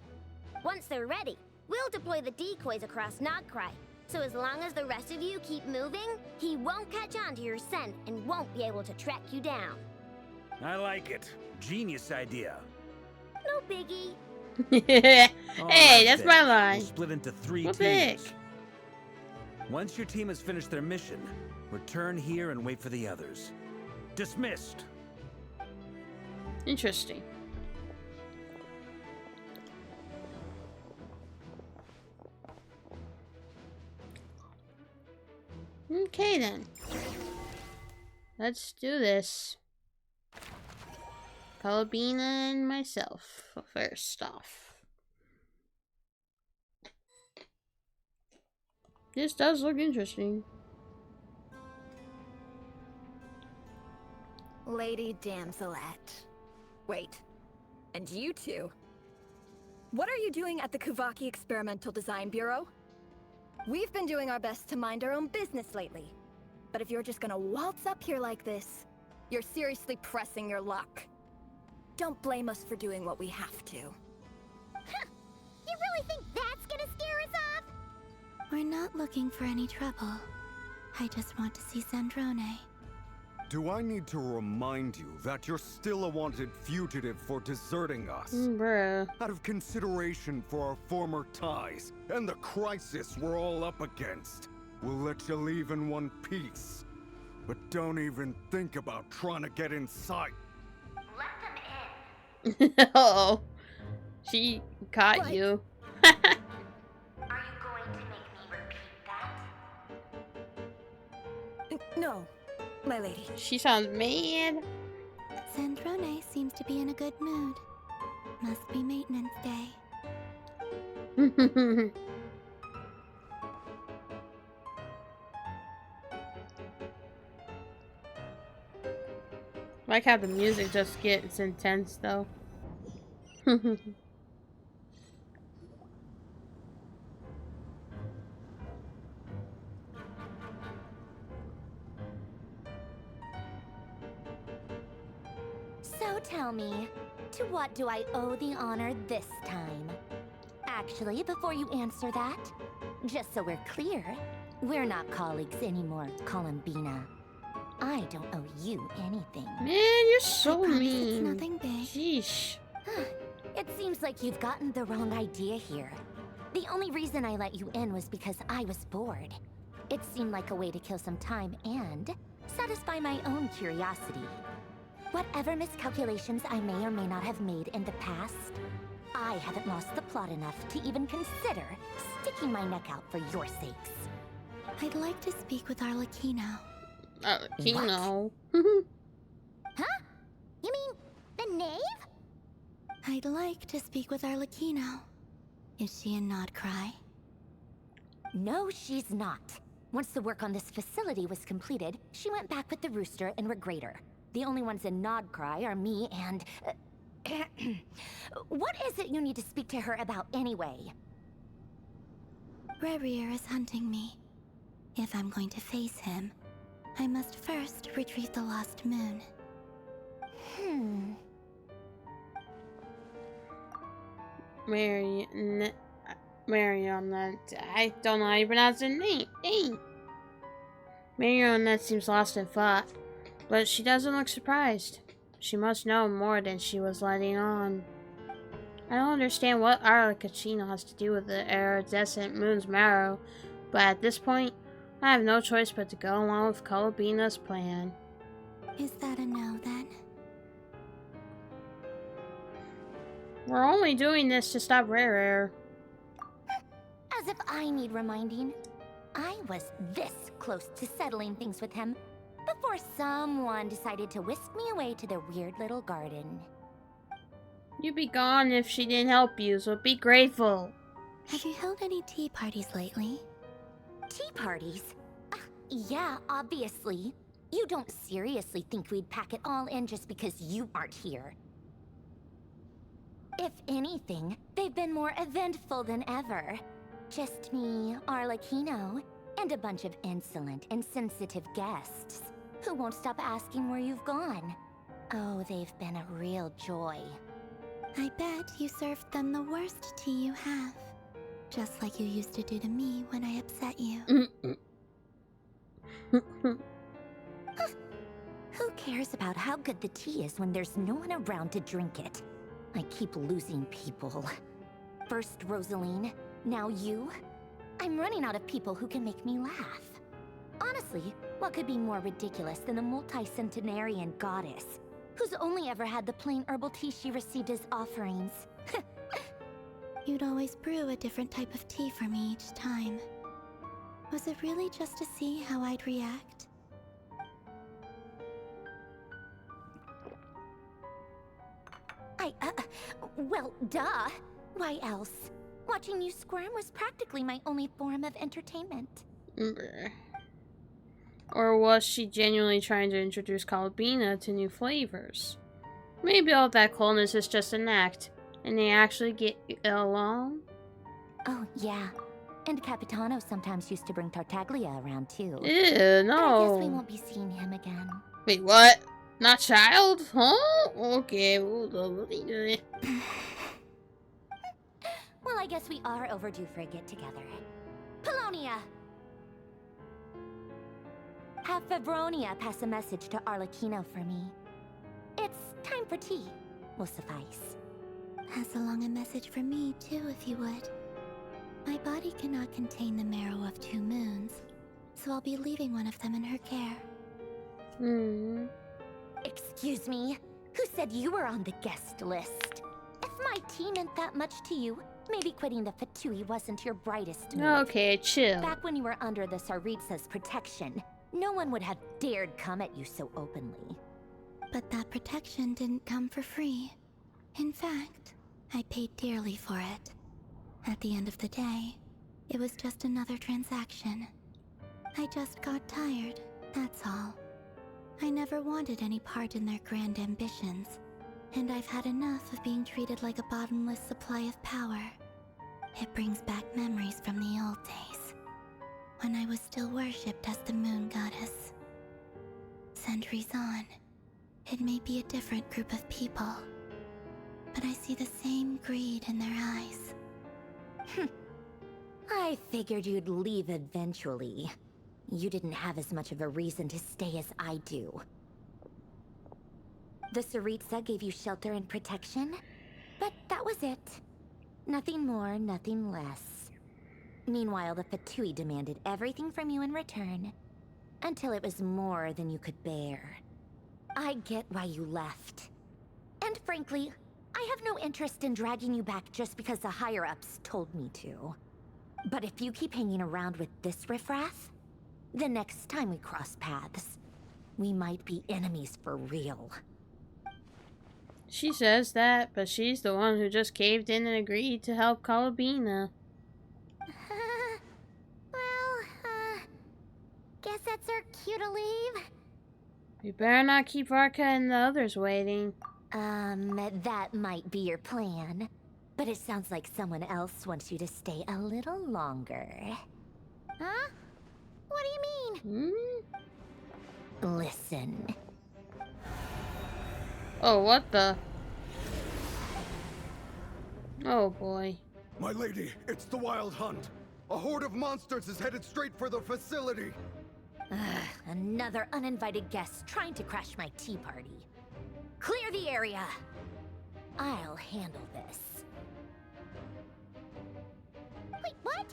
Once they're ready, we'll deploy the decoys across Nod-Krai. So as long as the rest of you keep moving, he won't catch on to your scent and won't be able to track you down. I like it. Genius idea. No biggie. Hey, that's my line. We'll split into 3 What teams. big? Once your team has finished their mission, return here and wait for the others. Dismissed. Interesting. Okay then. Let's do this. Palabina and myself first off. This does look interesting. Lady Damselette. Wait, and you two? What are you doing at the Kuvaki Experimental Design Bureau? We've been doing our best to mind our own business lately. But if you're just gonna waltz up here like this, you're seriously pressing your luck. Don't blame us for doing what we have to. Huh. You really think that's gonna scare us off? We're not looking for any trouble. I just want to see Zandrone. Do I need to remind you that you're still a wanted fugitive for deserting us? Bruh. Out of consideration for our former ties and the crisis we're all up against, we'll let you leave in one piece. But don't even think about trying to get inside. Let them in. Oh, she caught What? you. Are you going to make me repeat that? No, my lady. She sounds mad. Zandrone seems to be in a good mood. Must be maintenance day. Like how the music just gets intense though. So tell me, to what do I owe the honor this time? Actually, before you answer that, just so we're clear, we're not colleagues anymore, Columbina. I don't owe you anything. Man, you're so I promise mean. it's nothing big. Sheesh. It seems like you've gotten the wrong idea here. The only reason I let you in was because I was bored. It seemed like a way to kill some time and satisfy my own curiosity. Whatever miscalculations I may or may not have made in the past, I haven't lost the plot enough to even consider sticking my neck out for your sakes. I'd like to speak with Arlecchino. Kino. Huh? You mean the knave? I'd like to speak with Arlecchino. Is she in Nod-Krai? No, she's not. Once the work on this facility was completed, she went back with the rooster and Regrator. The only ones in Nod-Krai are me and... what is it you need to speak to her about anyway? Rerir is hunting me. If I'm going to face him, I must first retrieve the lost moon. Marionette. I don't know how you pronounce her name. Dang. Marionette seems lost in thought, but she doesn't look surprised. She must know more than she was letting on. I don't understand what Arlecchino has to do with the iridescent moon's marrow, but at this point, I have no choice but to go along with Colobina's plan. Is that a no, then? We're only doing this to stop Rare. As if I need reminding. I was this close to settling things with him before someone decided to whisk me away to their weird little garden. You'd be gone if she didn't help you, so be grateful. Have you held any tea parties lately? Tea parties? Yeah, obviously. You don't seriously think we'd pack it all in just because you aren't here. If anything, they've been more eventful than ever. Just me, Arlecchino, and a bunch of insolent, insensitive guests who won't stop asking where you've gone. Oh, they've been a real joy. I bet you served them the worst tea you have. Just like you used to do to me when I upset you. Who cares about how good the tea is when there's no one around to drink it? I keep losing people. First Rosaline, now you. I'm running out of people who can make me laugh. Honestly, what could be more ridiculous than a multi-centenarian goddess who's only ever had the plain herbal tea she received as offerings? You'd always brew a different type of tea for me each time. Was it really just to see how I'd react? Well, duh. Why else? Watching you squirm was practically my only form of entertainment. Or was she genuinely trying to introduce Colobina to new flavors? Maybe all that coldness is just an act, and they actually get along? Oh, yeah. And Capitano sometimes used to bring Tartaglia around, too. Ew, no. But I guess we won't be seeing him again. Wait, what? Not child? Huh? Okay. Well, I guess we are overdue for a get-together. Polonia! Have Febronia pass a message to Arlecchino for me. It's time for tea. Will suffice. Pass along a message for me, too, if you would. My body cannot contain the marrow of 2 moons, so I'll be leaving one of them in her care. Excuse me? Who said you were on the guest list? If my tea meant that much to you, maybe quitting the Fatui wasn't your brightest move. Okay, chill. Back when you were under the Tsaritsa's protection, no one would have dared come at you so openly. But that protection didn't come for free. In fact, I paid dearly for it. At the end of the day, it was just another transaction. I just got tired, that's all. I never wanted any part in their grand ambitions, and I've had enough of being treated like a bottomless supply of power. It brings back memories from the old days, when I was still worshipped as the moon goddess. Centuries on, it may be a different group of people, but I see the same greed in their eyes. I figured you'd leave eventually. You didn't have as much of a reason to stay as I do. The Tsaritsa gave you shelter and protection, but that was it. Nothing more, nothing less. Meanwhile, the Fatui demanded everything from you in return, until it was more than you could bear. I get why you left. And frankly, I have no interest in dragging you back just because the higher-ups told me to. But if you keep hanging around with this riffraff, the next time we cross paths, We might be enemies for real. She says that, but she's the one who just caved in and agreed to help Colabina. Guess that's our cue to leave. We better not keep Varka and the others waiting. That might be your plan. But it sounds like someone else wants you to stay a little longer. Huh? What do you mean? Listen. Oh, what the? Oh boy. My lady, it's the Wild Hunt. A horde of monsters is headed straight for the facility. Another uninvited guest trying to crash my tea party. Clear the area. I'll handle this. Wait, what?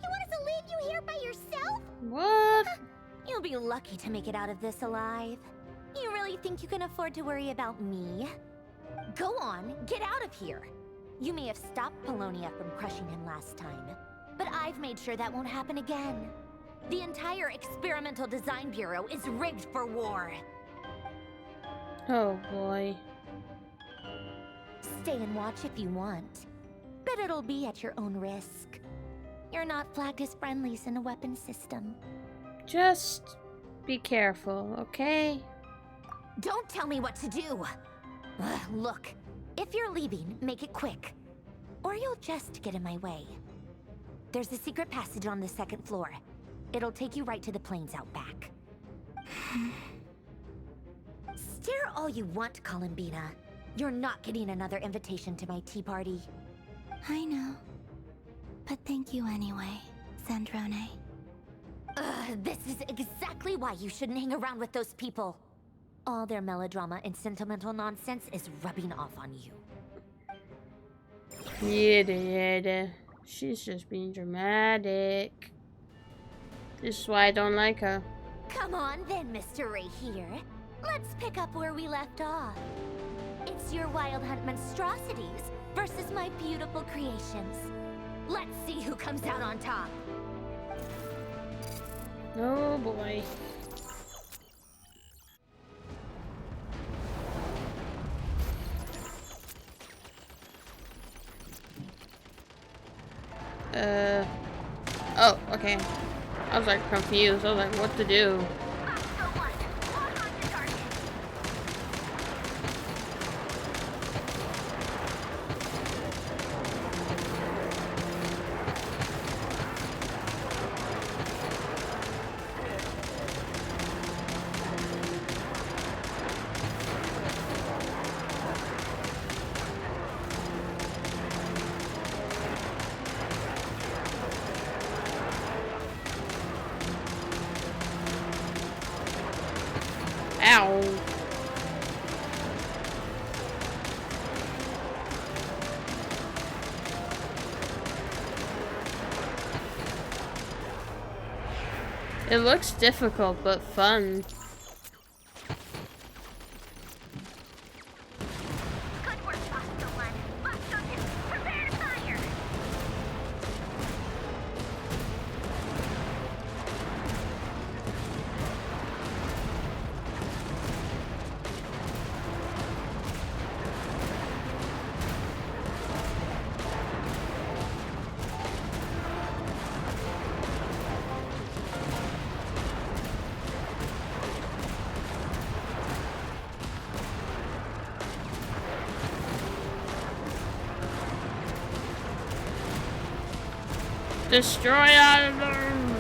You want us to leave you here by yourself? What? You'll be lucky to make it out of this alive. You really think you can afford to worry about me? Go on, get out of here. You may have stopped Polonia from crushing him last time, but I've made sure that won't happen again. The entire Experimental Design Bureau is rigged for war. Oh boy. Stay and watch if you want, but it'll be at your own risk. You're not flagged as friendlies in the weapon system. Just be careful, okay? Don't tell me what to do! Look, if you're leaving, make it quick. Or you'll just get in my way. There's a secret passage on the 2nd floor. It'll take you right to the plains out back. Stare all you want, Columbina. You're not getting another invitation to my tea party. I know. But thank you anyway, Sandrone. This is exactly why you shouldn't hang around with those people. All their melodrama and sentimental nonsense is rubbing off on you. Yeah. She's just being dramatic. This is why I don't like her. Come on then, Mr. Ray here. Let's pick up where we left off. It's your Wild Hunt monstrosities versus my beautiful creations. Let's see who comes out on top. Oh boy. Oh, okay. I was like confused. I was like, what to do? Ow. It looks difficult, but fun. Good work, Hostile One. Buckshot, prepare to fire. Destroy all of them!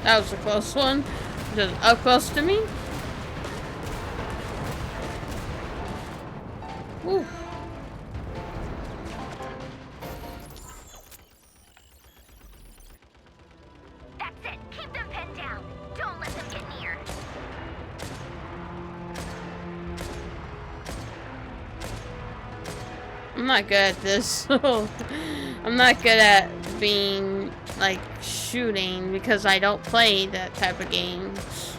That was a close one. Just up close to me. Whew. That's it. Keep them pinned down. Don't let them get near. I'm not good at this. I'm not good at being like shooting because I don't play that type of games.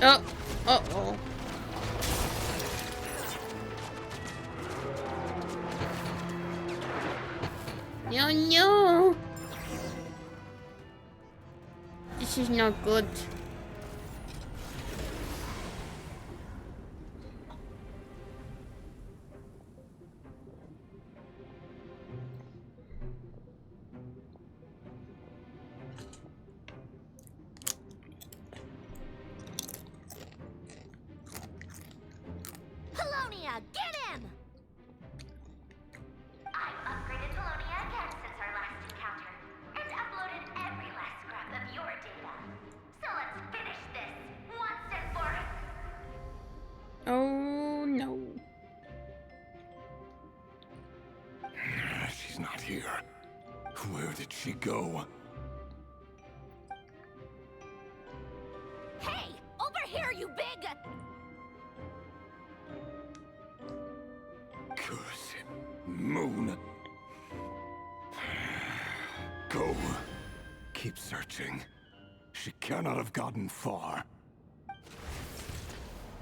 Oh. Uh-oh. No, no. This is not good. Polonia, get him! I've upgraded Polonia again since our last encounter, and uploaded every last scrap of your data. So let's finish this, once and for Oh no. She's not here. Where did she go? Hey, over here, you big... Curse it. Moon. Go. Keep searching. She cannot have gotten far.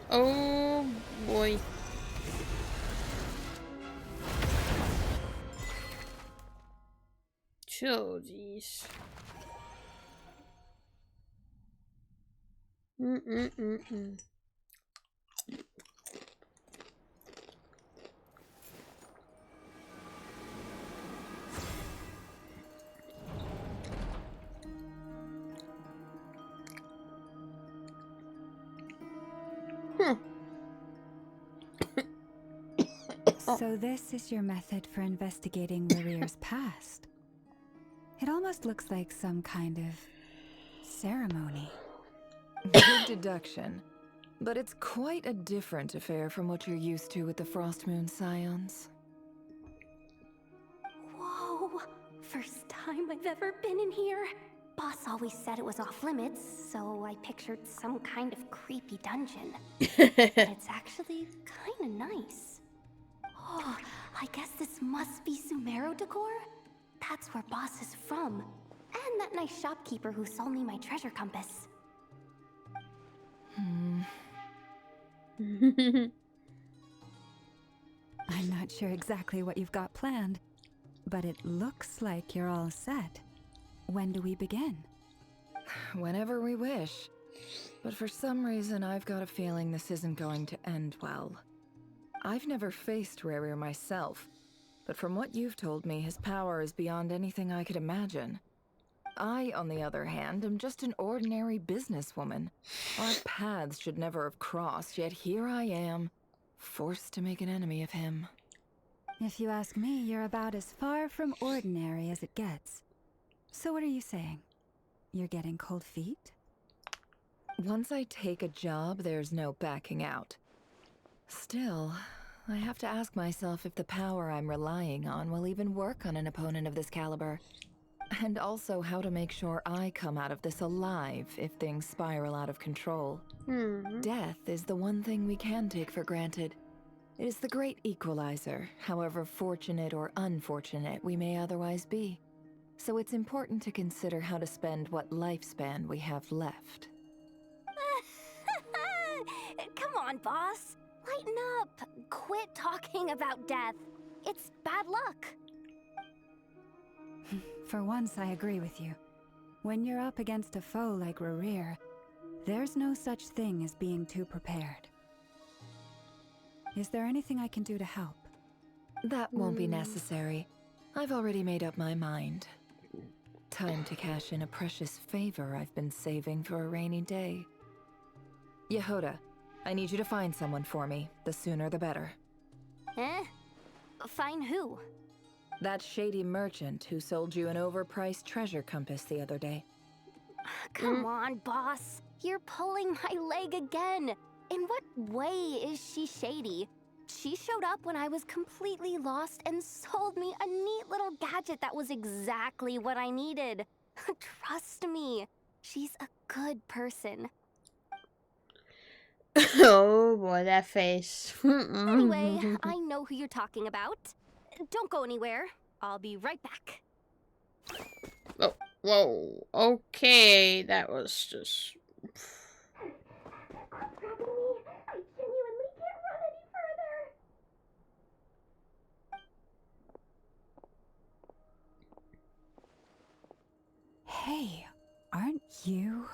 Oh boy. Jeez. Mm-mm-mm-mm. So this is your method for investigating Rarir's past. It almost looks like some kind of ceremony. Good deduction. But it's quite a different affair from what you're used to with the Frost Moon Scions. Whoa! First time I've ever been in here. Boss always said it was off limits, so I pictured some kind of creepy dungeon. But it's actually kinda nice. Oh, I guess this must be Sumeru decor? That's where Boss is from. And that nice shopkeeper who sold me my treasure compass. I'm not sure exactly what you've got planned, but it looks like you're all set. When do we begin? Whenever we wish. But for some reason, I've got a feeling this isn't going to end well. I've never faced Rarir myself, but from what you've told me, his power is beyond anything I could imagine. I, on the other hand, am just an ordinary businesswoman. Our paths should never have crossed, yet here I am, forced to make an enemy of him. If you ask me, you're about as far from ordinary as it gets. So what are you saying? You're getting cold feet? Once I take a job, there's no backing out. Still, I have to ask myself if the power I'm relying on will even work on an opponent of this caliber. And also how to make sure I come out of this alive if things spiral out of control. Death is the one thing we can take for granted. It is the great equalizer, however fortunate or unfortunate we may otherwise be. So it's important to consider how to spend what lifespan we have left. Come on, boss. Lighten up. Quit talking about death. It's bad luck. For once, I agree with you. When you're up against a foe like Rarir, there's no such thing as being too prepared. Is there anything I can do to help? That won't be necessary. I've already made up my mind. Time to cash in a precious favor I've been saving for a rainy day. Yehoda, I need you to find someone for me. The sooner the better. Eh? Find who? That shady merchant who sold you an overpriced treasure compass the other day. Come on, boss. You're pulling my leg again. In what way is she shady? She showed up when I was completely lost and sold me a neat little gadget that was exactly what I needed. Trust me, she's a good person. Oh boy, that face. Anyway, I know who you're talking about. Don't go anywhere. I'll be right back. Oh, whoa. Okay, that was just... Hey, aren't you?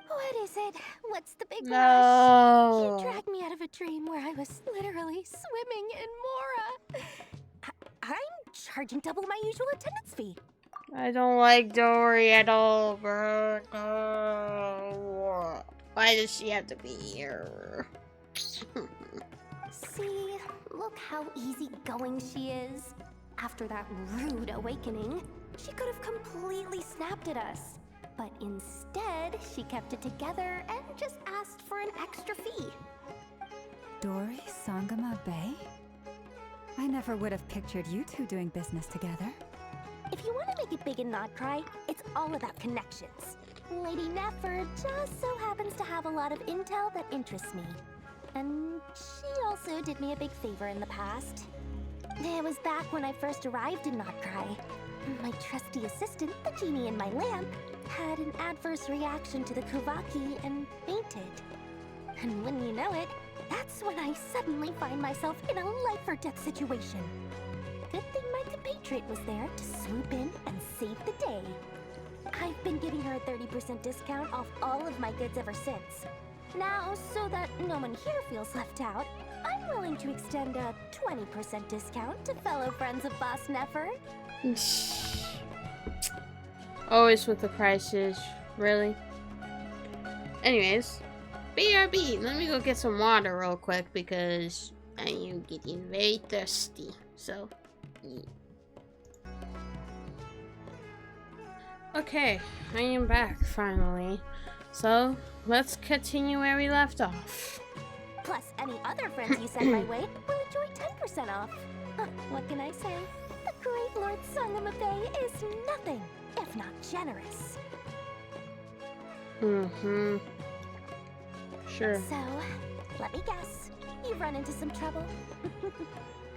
What is it? What's the big rush? No. You dragged me out of a dream where I was literally swimming in Mora. I'm charging double my usual attendance fee. I don't like Dory at all, bro. No. Why does she have to be here? See, look how easygoing she is. After that rude awakening, she could have completely snapped at us. But instead, she kept it together and just asked for an extra fee. Dory Sangama Bay? I never would have pictured you two doing business together. If you want to make it big in Nod-Krai, it's all about connections. Lady Nefer just so happens to have a lot of intel that interests me. And she also did me a big favor in the past. It was back when I first arrived in Nod-Krai. My trusty assistant, the genie in my lamp, had an adverse reaction to the Kuvaki and fainted. And when you know it, that's when I suddenly find myself in a life-or-death situation. Good thing my compatriot was there to swoop in and save the day. I've been giving her a 30% discount off all of my goods ever since. Now, so that no one here feels left out, I'm willing to extend a 20% discount to fellow friends of Boss Nefer. Always with the prices, really. Anyways, BRB, let me go get some water real quick because I am getting very thirsty. So, yeah. Okay, I am back finally. So, let's continue where we left off. Plus, any other friends you send my way will enjoy 10% off. What can I say? The great Lord Sangama Bay is nothing if not generous. Mm-hmm. Sure. So, let me guess. You've run into some trouble?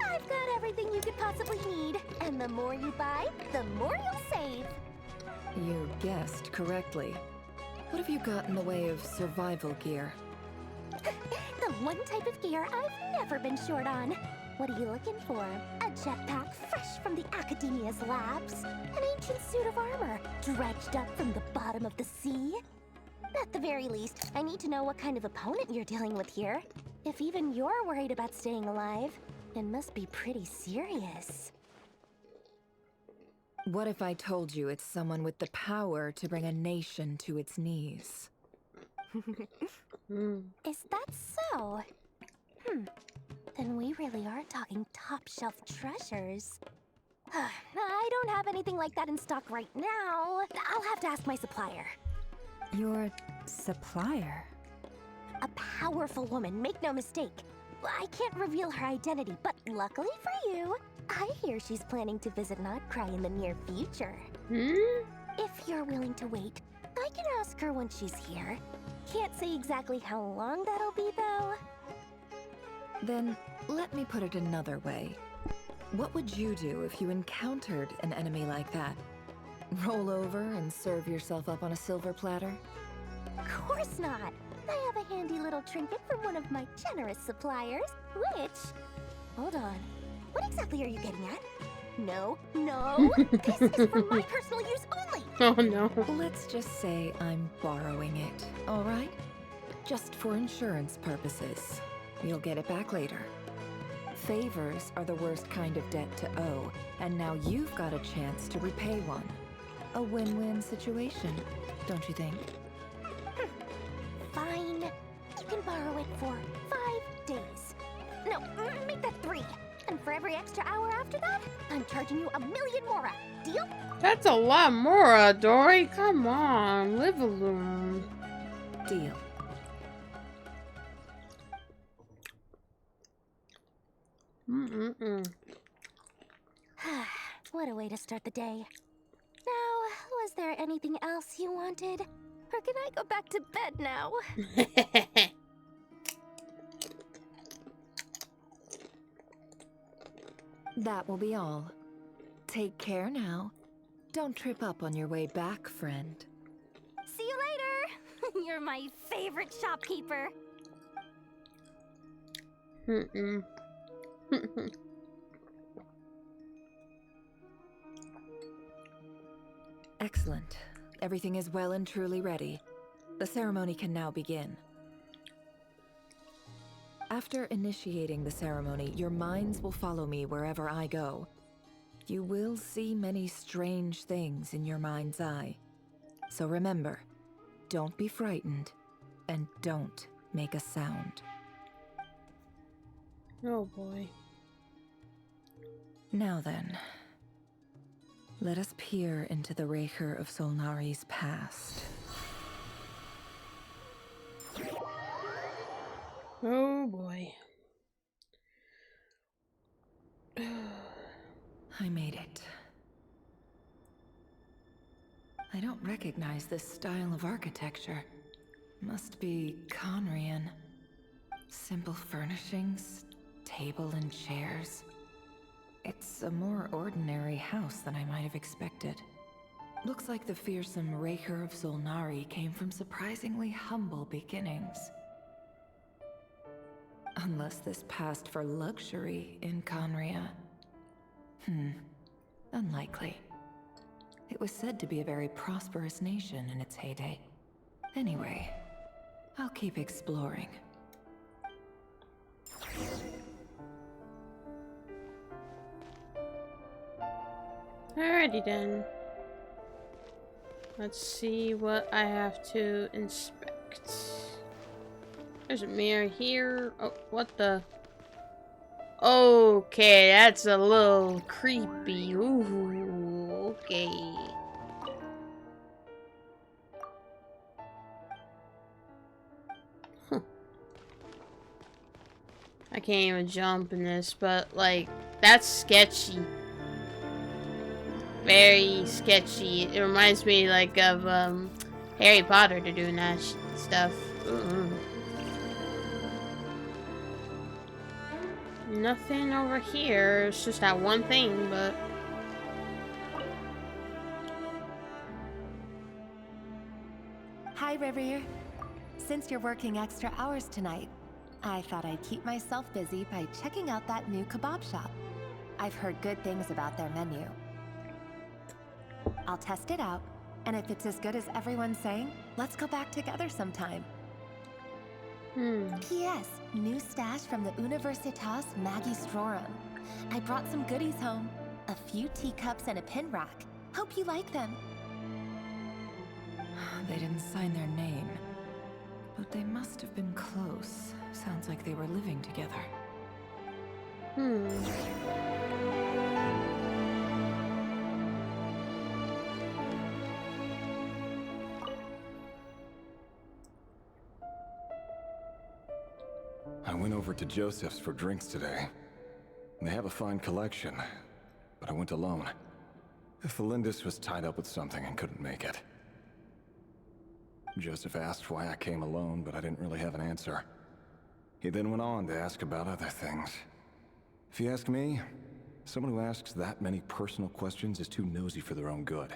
I've got everything you could possibly need. And the more you buy, the more you'll save. You guessed correctly. What have you got in the way of survival gear? The one type of gear I've never been short on. What are you looking for? A jetpack fresh from the Academia's labs? An ancient suit of armor dredged up from the bottom of the sea? At the very least, I need to know what kind of opponent you're dealing with here. If even you're worried about staying alive, it must be pretty serious. What if I told you it's someone with the power to bring a nation to its knees? Is that so? Then we really are talking top-shelf treasures. I don't have anything like that in stock right now. I'll have to ask my supplier. Your supplier? A powerful woman, make no mistake. I can't reveal her identity, but luckily for you, I hear she's planning to visit Nod-Krai in the near future. If you're willing to wait, I can ask her when she's here. Can't say exactly how long that'll be, though. Then, let me put it another way. What would you do if you encountered an enemy like that? Roll over and serve yourself up on a silver platter? Of course not. I have a handy little trinket from one of my generous suppliers, which... Hold on. What exactly are you getting at? No, this is for my personal use only! Oh no. Let's just say I'm borrowing it, alright? Just for insurance purposes. You'll get it back later. Favors are the worst kind of debt to owe, and now you've got a chance to repay one. A win-win situation, don't you think? Fine. You can borrow it for 5 days. No, make that 3. And for every extra hour after that, I'm charging you 1,000,000 Mora. Deal? That's a lot more, Dory. Come on, live alone. Deal. What a way to start the day. Now, was there anything else you wanted? Or can I go back to bed now? That will be all. Take care now. Don't trip up on your way back, friend. See you later! You're my favorite shopkeeper. Excellent. Everything is well and truly ready. The ceremony can now begin. After initiating the ceremony, your minds will follow me wherever I go. You will see many strange things in your mind's eye. So remember, don't be frightened, and don't make a sound. Oh boy. Now then, let us peer into the Raker of Solnari's past. Oh boy. I made it. I don't recognize this style of architecture. Must be Conrian. Simple furnishings, table and chairs. It's a more ordinary house than I might have expected. Looks like the fearsome Raker of Solnari came from surprisingly humble beginnings. Unless this passed for luxury in Conria. Unlikely. It was said to be a very prosperous nation in its heyday. Anyway, I'll keep exploring. Alrighty then. Let's see what I have to inspect. There's a mirror here. Oh, what the? Okay, that's a little creepy. Ooh, okay. Huh. I can't even jump in this, but like, that's sketchy. Very sketchy. It reminds me like of Harry Potter to doing that stuff. Nothing over here. It's just that one thing, but Hi, Rivier. Since you're working extra hours tonight, I thought I'd keep myself busy by checking out that new kebab shop. I've heard good things about their menu. I'll test it out, and if it's as good as everyone's saying, let's go back together sometime. P.S. New stash from the Universitas Magistrorum. I brought some goodies home. A few teacups and a pin rack. Hope you like them. They didn't sign their name, but they must have been close. Sounds like they were living together. I went over to Joseph's for drinks today. They have a fine collection, but I went alone. Felindis was tied up with something and couldn't make it. Joseph asked why I came alone, but I didn't really have an answer. He then went on to ask about other things. If you ask me, someone who asks that many personal questions is too nosy for their own good.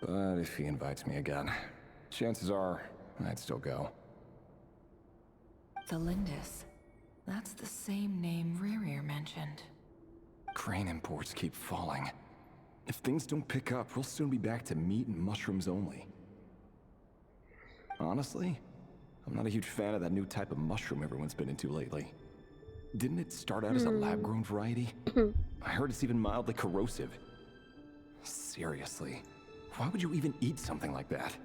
But if he invites me again, chances are I'd still go. Felindis. That's the same name Rerir mentioned. Crane imports keep falling. If things don't pick up, we'll soon be back to meat and mushrooms only. Honestly, I'm not a huge fan of that new type of mushroom everyone's been into lately. Didn't it start out as a lab-grown variety? I heard it's even mildly corrosive. Seriously, why would you even eat something like that?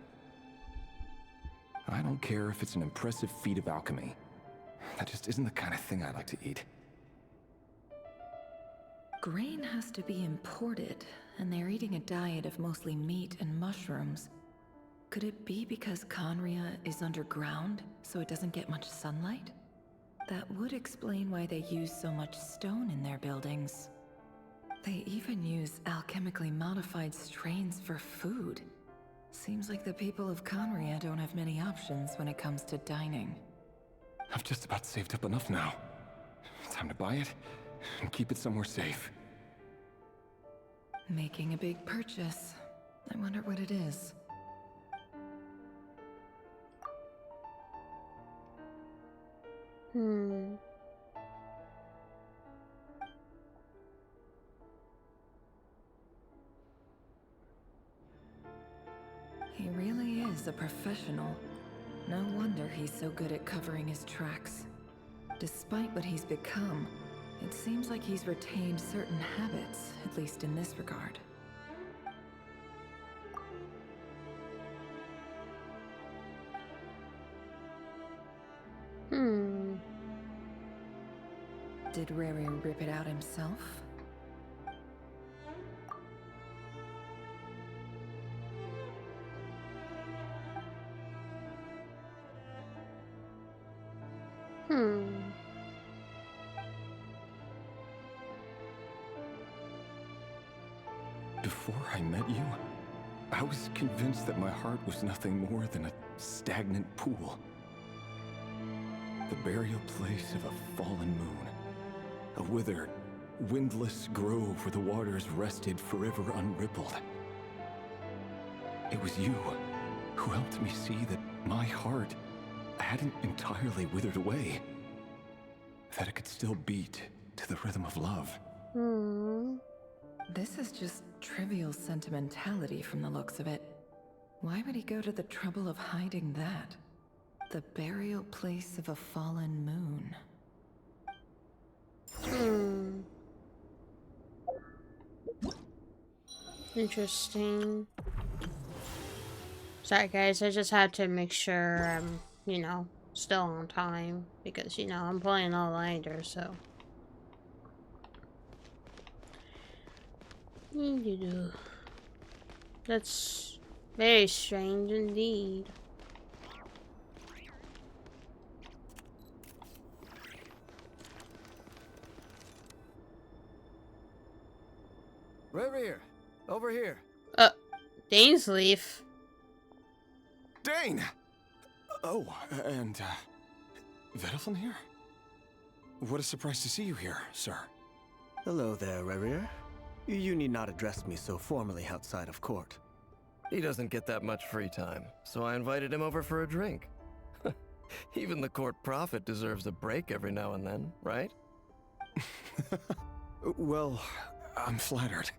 I don't care if it's an impressive feat of alchemy. That just isn't the kind of thing I like to eat. Grain has to be imported, and they're eating a diet of mostly meat and mushrooms. Could it be because Conria is underground, so it doesn't get much sunlight? That would explain why they use so much stone in their buildings. They even use alchemically modified strains for food. Seems like the people of Conria don't have many options when it comes to dining. I've just about saved up enough now. Time to buy it and keep it somewhere safe. Making a big purchase. I wonder what it is. is a professional. No wonder he's so good at covering his tracks. Despite what he's become, it seems like he's retained certain habits, at least in this regard. Did Rere rip it out himself? Before I met you, I was convinced that my heart was nothing more than a stagnant pool. The burial place of a fallen moon. A withered, windless grove where the waters rested forever unrippled. It was you who helped me see that my heart hadn't entirely withered away. That it could still beat to the rhythm of love. This is just trivial sentimentality from the looks of it. Why would he go to the trouble of hiding that? The burial place of a fallen moon. Interesting. Sorry guys, I just had to make sure I'm, still on time. Because, I'm playing all-nighter, so. That's very strange indeed. Rere, over here. Dane's leaf. Dane! Oh, and, Vettelfin here? What a surprise to see you here, sir. Hello there, Rere. You need not address me so formally outside of court. He doesn't get that much free time, so I invited him over for a drink. Even the court prophet deserves a break every now and then, right? Well, I'm flattered.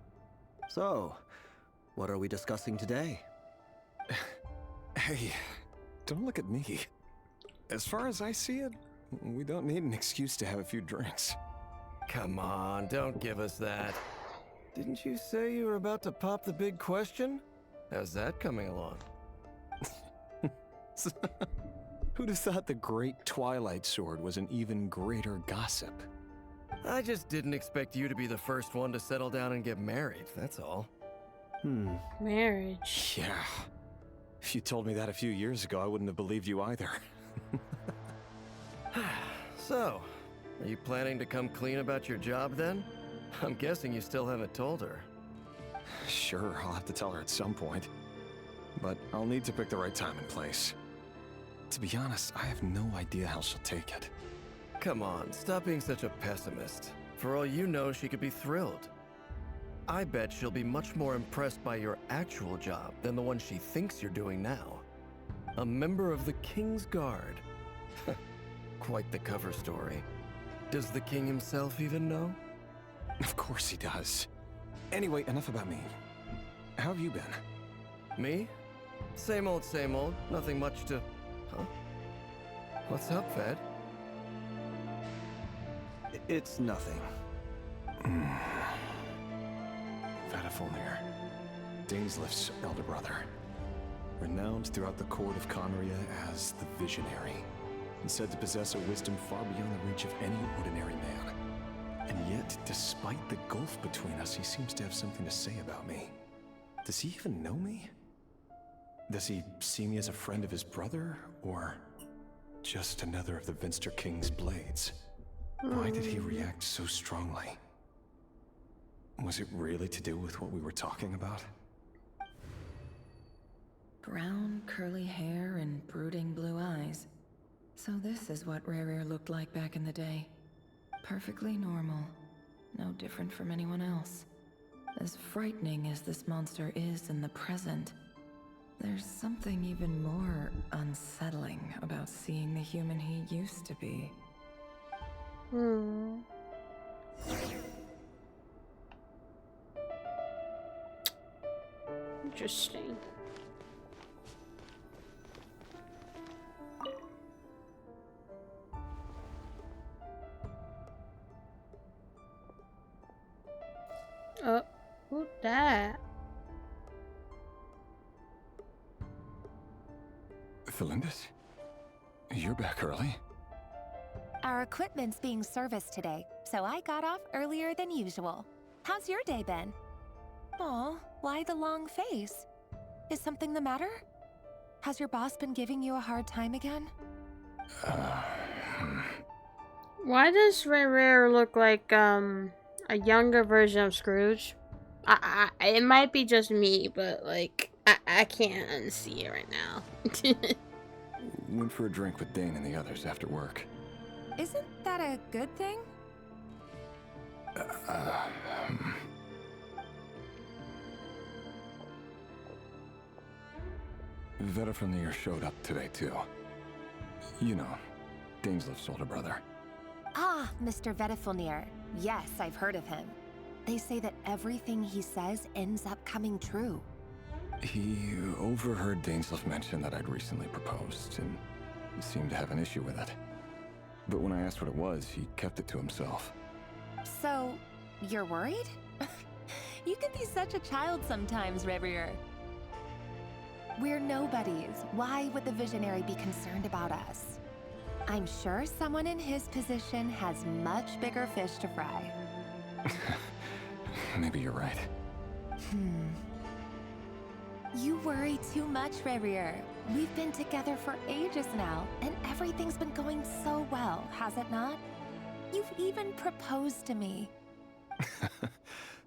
So, what are we discussing today? Hey, don't look at me. As far as I see it, we don't need an excuse to have a few drinks. Come on, don't give us that. Didn't you say you were about to pop the big question? How's that coming along? Who'd have thought the great Twilight Sword was an even greater gossip? I just didn't expect you to be the first one to settle down and get married, that's all. Marriage. Yeah. If you told me that a few years ago, I wouldn't have believed you either. So, are you planning to come clean about your job then? I'm guessing you still haven't told her. Sure, I'll have to tell her at some point. But I'll need to pick the right time and place. To be honest, I have no idea how she'll take it. Come on, stop being such a pessimist. For all you know, she could be thrilled. I bet she'll be much more impressed by your actual job than the one she thinks you're doing now. A member of the King's Guard. Quite the cover story. Does the king himself even know? Of course he does. Anyway, enough about me. How have you been? Me? Same old, same old. Nothing much to... Huh? What's up, Ved? It's nothing. Hateful here. Dainslift's elder brother. Renowned throughout the court of Conria as the Visionary, and said to possess a wisdom far beyond the reach of any ordinary man. And yet, despite the gulf between us, he seems to have something to say about me. Does he even know me? Does he see me as a friend of his brother, or just another of the Vinster King's blades? Why did he react so strongly? Was it really to do with what we were talking about? Brown, curly hair and brooding blue eyes. So this is what Rere looked like back in the day. Perfectly normal. No different from anyone else. As frightening as this monster is in the present, there's something even more unsettling about seeing the human he used to be. Interesting. Who's that? Felindis? You're back early? Our equipment's being serviced today, so I got off earlier than usual. How's your day been? Aw, why the long face? Is something the matter? Has your boss been giving you a hard time again? Why does Rare look like a younger version of Scrooge? It might be just me, but like I can't unsee it right now. Went for a drink with Dane and the others after work. Isn't that a good thing? Vetterfamir showed up today too. You know, Daneslif's older brother. Ah, Mr. Vetterfamir. Yes, I've heard of him. They say that everything he says ends up coming true. He overheard Daneslif mention that I'd recently proposed and seemed to have an issue with it. But when I asked what it was, he kept it to himself. So, you're worried? You can be such a child sometimes, Revier. We're nobodies. Why would the Visionary be concerned about us? I'm sure someone in his position has much bigger fish to fry. Maybe you're right. You worry too much, Revier. We've been together for ages now, and everything's been going so well, has it not? You've even proposed to me.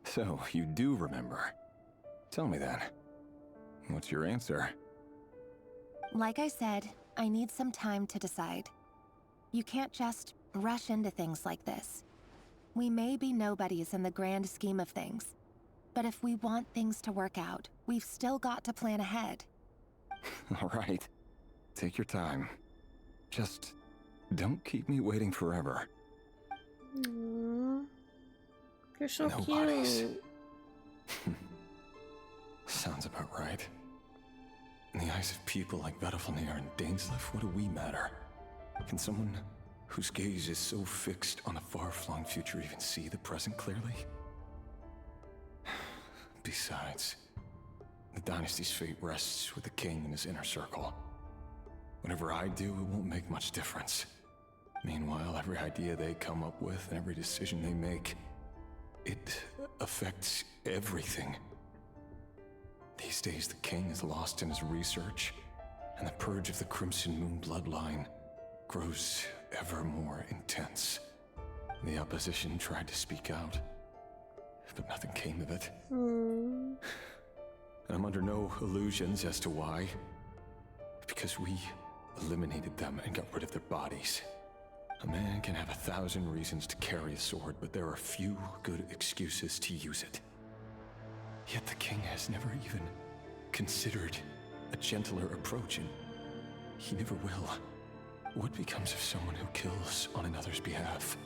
So, you do remember. Tell me then. What's your answer? Like I said, I need some time to decide. You can't just rush into things like this. We may be nobodies in the grand scheme of things, but if we want things to work out, we've still got to plan ahead. All right. Take your time. Just don't keep me waiting forever. Aww. You're so Nobodies. cute. Sounds about right. In the eyes of people like Vettelfamir and Daneslif, what do we matter? Can someone whose gaze is so fixed on a far-flung future even see the present clearly? Besides, the dynasty's fate rests with the king and his inner circle. Whatever I do, it won't make much difference. Meanwhile, every idea they come up with and every decision they make, it affects everything. These days, the king is lost in his research, and the purge of the Crimson Moon bloodline grows ever more intense. The opposition tried to speak out, but nothing came of it. And I'm under no illusions as to why. Because we eliminated them and got rid of their bodies. A man can have 1,000 reasons to carry a sword, but there are few good excuses to use it. Yet the king has never even considered a gentler approach, and he never will. What becomes of someone who kills on another's behalf?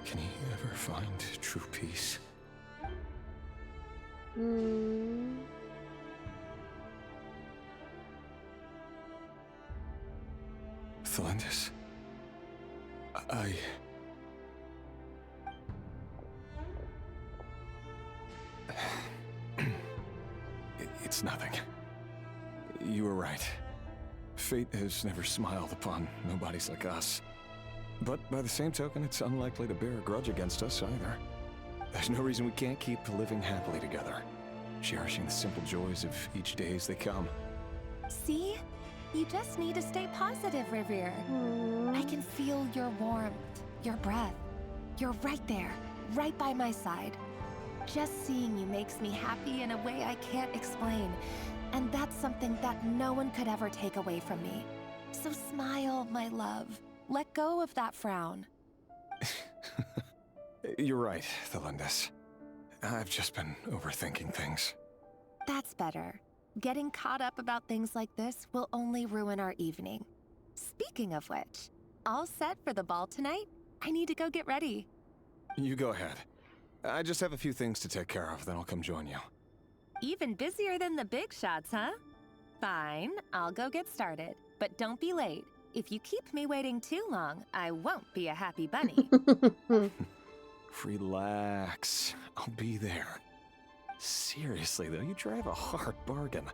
Can he ever find true peace? Felindis, It's nothing. You were right. Fate has never smiled upon nobodies like us. But by the same token, it's unlikely to bear a grudge against us either. There's no reason we can't keep living happily together, cherishing the simple joys of each day as they come. See? You just need to stay positive, Revier. I can feel your warmth, your breath. You're right there, right by my side. Just seeing you makes me happy in a way I can't explain. And that's something that no one could ever take away from me. So smile, my love. Let go of that frown. You're right, Felindis. I've just been overthinking things. That's better. Getting caught up about things like this will only ruin our evening. Speaking of which, all set for the ball tonight? I need to go get ready. You go ahead. I just have a few things to take care of, then I'll come join you. Even busier than the big shots, huh? Fine, I'll go get started. But don't be late. If you keep me waiting too long, I won't be a happy bunny. Relax. I'll be there. Seriously, though, you drive a hard bargain.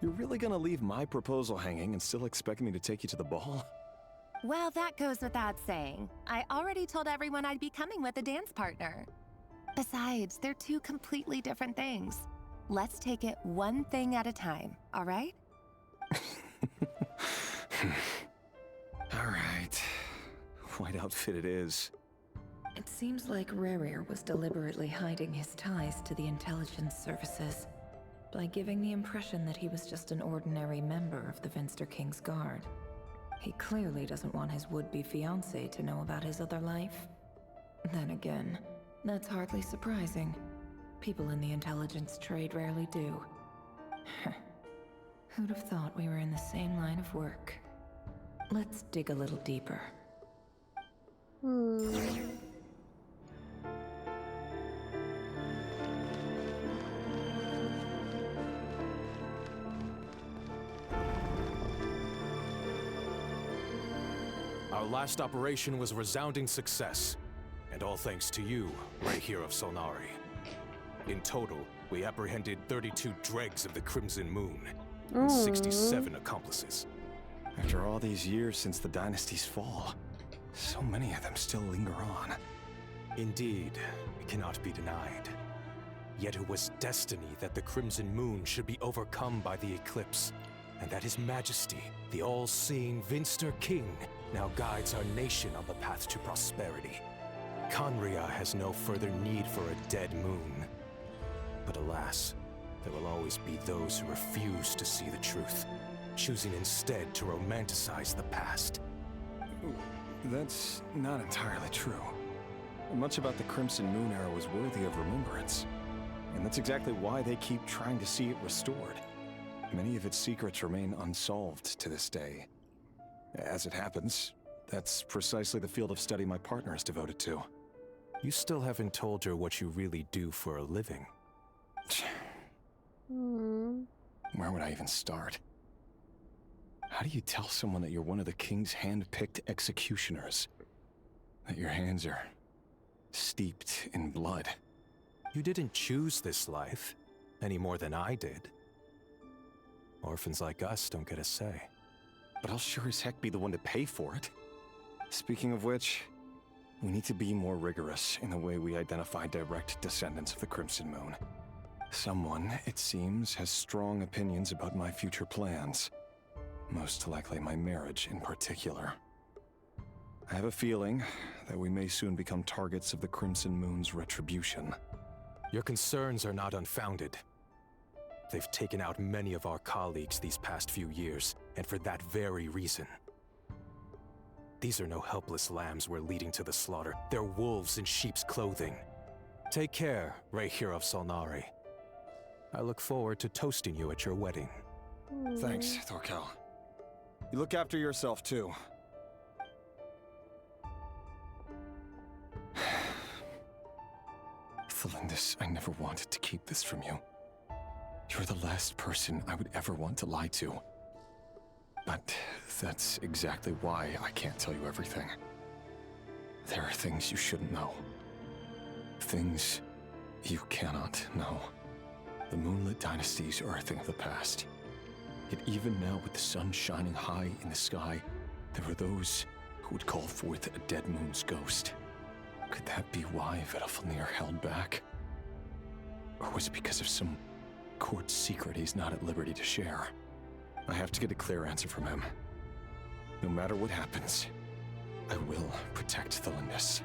You're really gonna leave my proposal hanging and still expect me to take you to the ball? Well, that goes without saying. I already told everyone I'd be coming with a dance partner. Besides, they're two completely different things. Let's take it one thing at a time, all right? All right. White outfit it is. It seems like Rerir was deliberately hiding his ties to the intelligence services by giving the impression that he was just an ordinary member of the Finster King's Guard. He clearly doesn't want his would-be fiancée to know about his other life. Then again, that's hardly surprising. People in the intelligence trade rarely do. Who'd have thought we were in the same line of work? Let's dig a little deeper. Our last operation was a resounding success, and all thanks to you, right here of Solnari. In total, we apprehended 32 dregs of the Crimson Moon, and 67 accomplices. After all these years since the dynasty's fall, so many of them still linger on. Indeed, it cannot be denied. Yet it was destiny that the Crimson Moon should be overcome by the eclipse, and that His Majesty, the all-seeing Finster King, now guides our nation on the path to prosperity. Conria has no further need for a dead moon. But alas, there will always be those who refuse to see the truth, choosing instead to romanticize the past. That's not entirely true. Much about the Crimson Moon era was worthy of remembrance. And that's exactly why they keep trying to see it restored. Many of its secrets remain unsolved to this day. As it happens, that's precisely the field of study my partner is devoted to. You still haven't told her what you really do for a living. Where would I even start? How do you tell someone that you're one of the king's hand-picked executioners? That your hands are steeped in blood? You didn't choose this life, any more than I did. Orphans like us don't get a say. But I'll sure as heck be the one to pay for it. Speaking of which, we need to be more rigorous in the way we identify direct descendants of the Crimson Moon. Someone, it seems, has strong opinions about my future plans. Most likely my marriage in particular. I have a feeling that we may soon become targets of the Crimson Moon's retribution. Your concerns are not unfounded. They've taken out many of our colleagues these past few years, and for that very reason. These are no helpless lambs we're leading to the slaughter. They're wolves in sheep's clothing. Take care, right here of Solnari. I look forward to toasting you at your wedding. Thanks, Thorkel. You look after yourself, too. Thelindis, I never wanted to keep this from you. You're the last person I would ever want to lie to. But that's exactly why I can't tell you everything. There are things you shouldn't know. Things you cannot know. The moonlit dynasties are a thing of the past. Yet even now, with the sun shining high in the sky, there are those who would call forth a dead moon's ghost. Could that be why Vedalfnir held back? Or was it because of some court secret he's not at liberty to share? I have to get a clear answer from him. No matter what happens, I will protect Thelindis.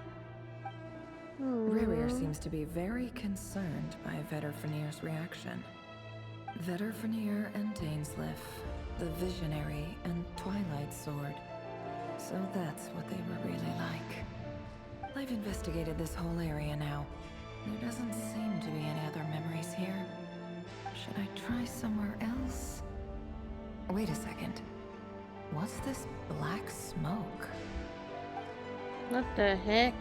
Rerir seems to be very concerned by Vedalfnir's reaction. Vedalfnir and Dainsleif, the Visionary and Twilight Sword. So that's what they were really like. I've investigated this whole area now. There doesn't seem to be any other memories here. Should I try somewhere else? Wait a second. What's this black smoke? What the heck?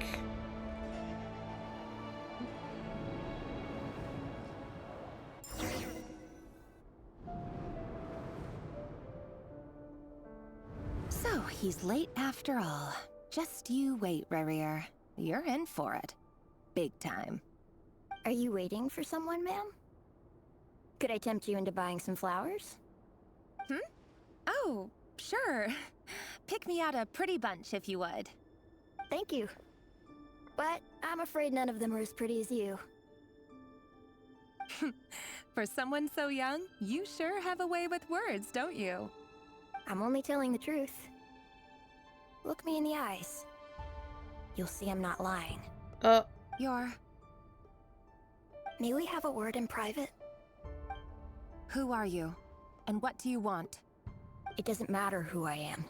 So, he's late after all. Just you wait, Rerir. You're in for it. big time. Are you waiting for someone, ma'am? Could I tempt you into buying some flowers? Oh, sure. Pick me out a pretty bunch if you would. Thank you. But I'm afraid none of them are as pretty as you. For someone so young, you sure have a way with words, don't you? I'm only telling the truth. Look me in the eyes. You'll see I'm not lying. You're... May we have a word in private? Who are you? And what do you want? It doesn't matter who I am.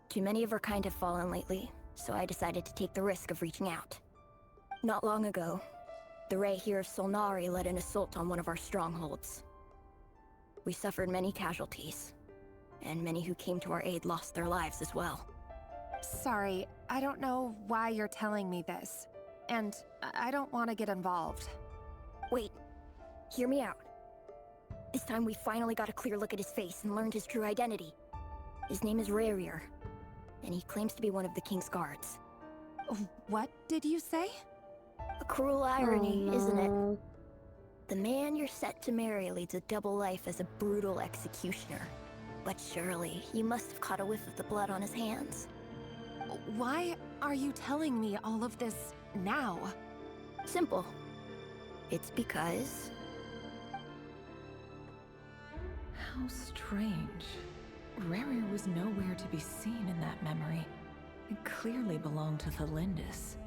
Too many of our kind have fallen lately, so I decided to take the risk of reaching out. Not long ago, the Ray here of Solnari led an assault on one of our strongholds. We suffered many casualties, and many who came to our aid lost their lives as well. Sorry, I don't know why you're telling me this. And I don't want to get involved. Wait, hear me out. This time we finally got a clear look at his face and learned his true identity. His name is Rarier, and he claims to be one of the King's guards. What did you say? A cruel irony, isn't it? The man you're set to marry leads a double life as a brutal executioner. But surely, you must have caught a whiff of the blood on his hands. Why are you telling me all of this now? Simple. It's because... How strange. Rarier was nowhere to be seen in that memory. It clearly belonged to the Lindis.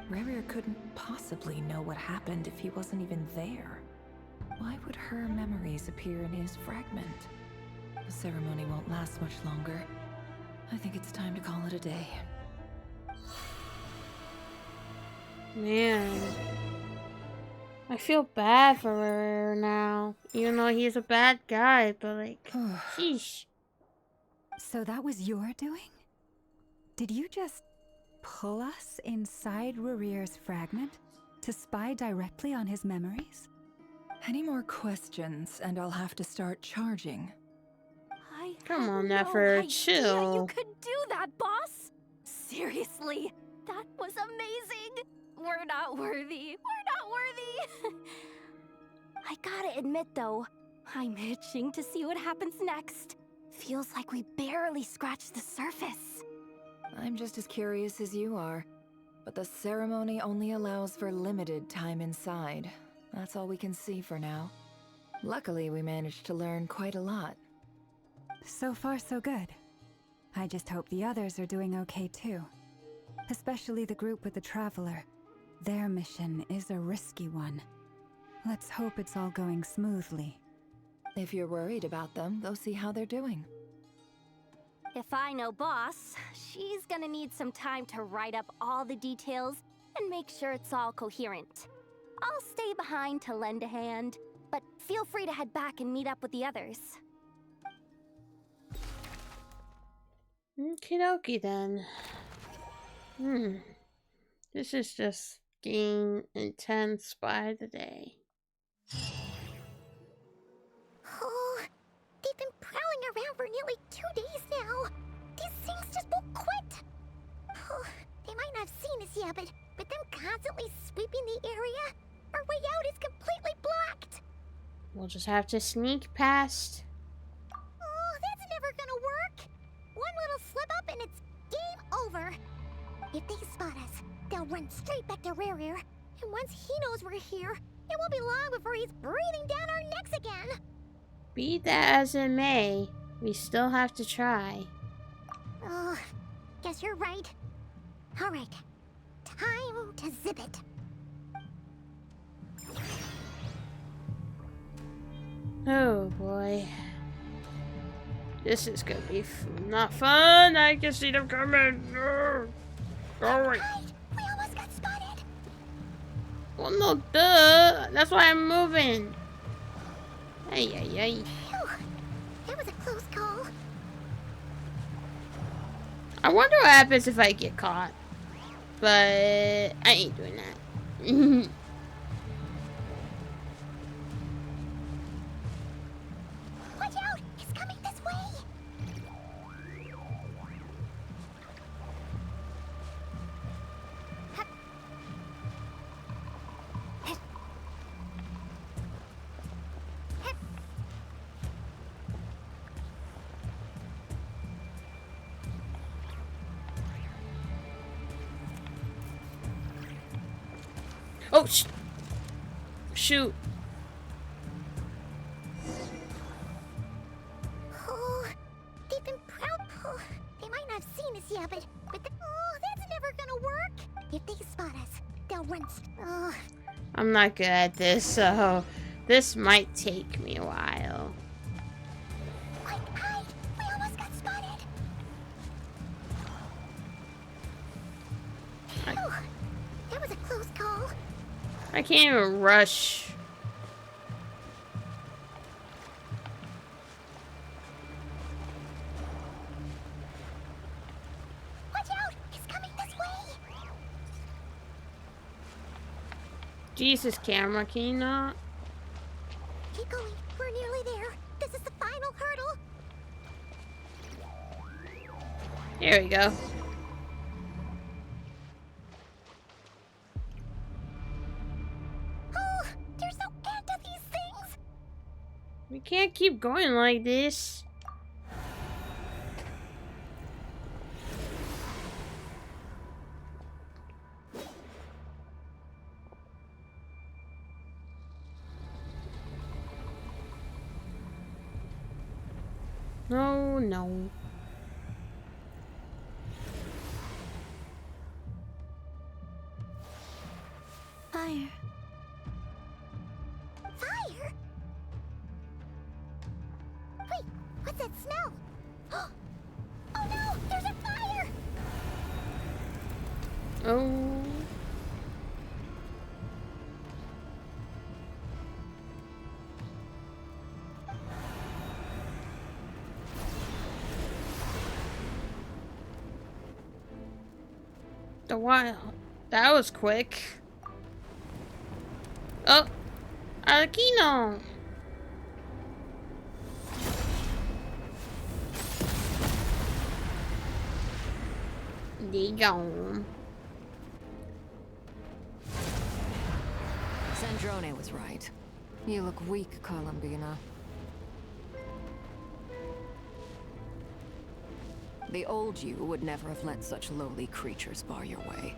Rarier couldn't possibly know what happened if he wasn't even there. Why would her memories appear in his fragment? The ceremony won't last much longer. I think it's time to call it a day. Man. I feel bad for her now. Even though he's a bad guy, but like, sheesh. So that was your doing? Did you just pull us inside Rarier's fragment to spy directly on his memories? Any more questions and I'll have to start charging. Come on, Nefer, chill. You could do that, boss! Seriously, that was amazing! We're not worthy. We're not worthy! I gotta admit, though, I'm itching to see what happens next. Feels like we barely scratched the surface. I'm just as curious as you are, but the ceremony only allows for limited time inside. That's all we can see for now. Luckily, we managed to learn quite a lot. So far, so good. I just hope the others are doing okay too. Especially the group with the Traveler. Their mission is a risky one. Let's hope it's all going smoothly. If you're worried about them, go see how they're doing. If I know boss, she's gonna need some time to write up all the details and make sure it's all coherent. I'll stay behind to lend a hand, but feel free to head back and meet up with the others. Okie dokie then. This is just getting intense by the day. Oh, they've been prowling around for nearly 2 days now. These things just won't quit. Oh, they might not have seen us yet, but them constantly sweeping the area, our way out is completely blocked. We'll just have to sneak past. Oh, that's never gonna work. One little slip up and it's game over. If they spot us, they'll run straight back to Rarier. And once he knows we're here, it won't be long before he's breathing down our necks again. Be that as it may, we still have to try. Oh, guess you're right. Alright, time to zip it. Oh boy. This is gonna be not fun. I can see them coming. Alright. We almost got spotted. Well, no, duh. That's why I'm moving. Ay, ay, ay. Phew, that was a close call. I wonder what happens if I get caught. But I ain't doing that. Watch out! It's coming this way! Oh, shoot. Oh, they've been proud. Oh, they might not have seen us yet, but oh, that's never gonna work. If they spot us, they'll run. Oh. I'm not good at this, so this might take me a while. Quick, hide! We almost got spotted. Oh, that was a close call. I can't even rush. Watch out! He's coming this way. Jesus, camera, can you not? Keep going. We're nearly there. This is the final hurdle. Here we go. Oh, there's no end to these things. We can't keep going like this. No, no. Fire. Fire? Wait, what's that smell? Oh no, there's a fire! Oh. The wild. That was quick. Oh, Aquino. They gone. Sandrone was right. You look weak, Columbina. The old you would never have let such lowly creatures bar your way.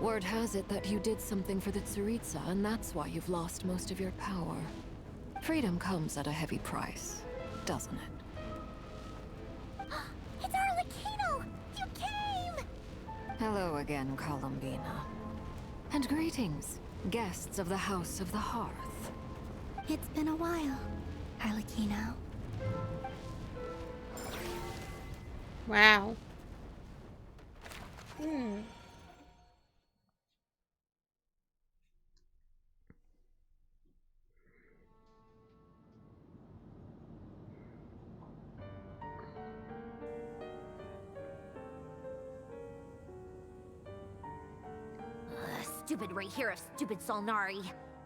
Word has it that you did something for the Tsaritsa, and that's why you've lost most of your power. Freedom comes at a heavy price, doesn't it? It's Arlecchino! You came! Hello again, Columbina. And greetings, guests of the House of the Hearth. It's been a while, Arlecchino. Wow. Stupid right here of stupid Solnari.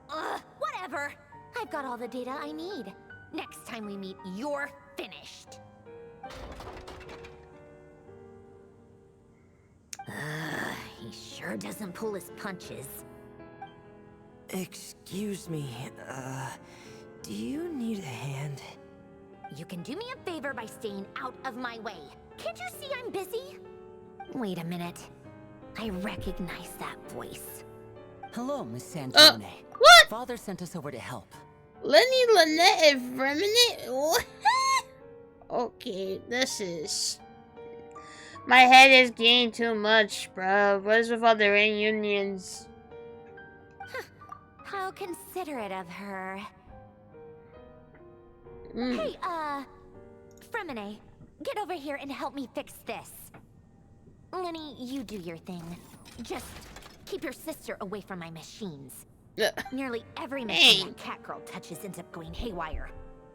Ugh, whatever. I've got all the data I need. Next time we meet, you're finished. He sure doesn't pull his punches. Excuse me, do you need a hand? You can do me a favor by staying out of my way. Can't you see I'm busy? Wait a minute. I recognize that voice. Hello, Miss Santone. What? Father sent us over to help. Lenny, Lynette, and Remnant? What? Okay, this is... My head is getting too much, bro. What is with all the reunions? How considerate of her. Hey, Fremine, get over here and help me fix this. Lenny, you do your thing. Just keep your sister away from my machines. Nearly every machine that cat girl touches ends up going haywire.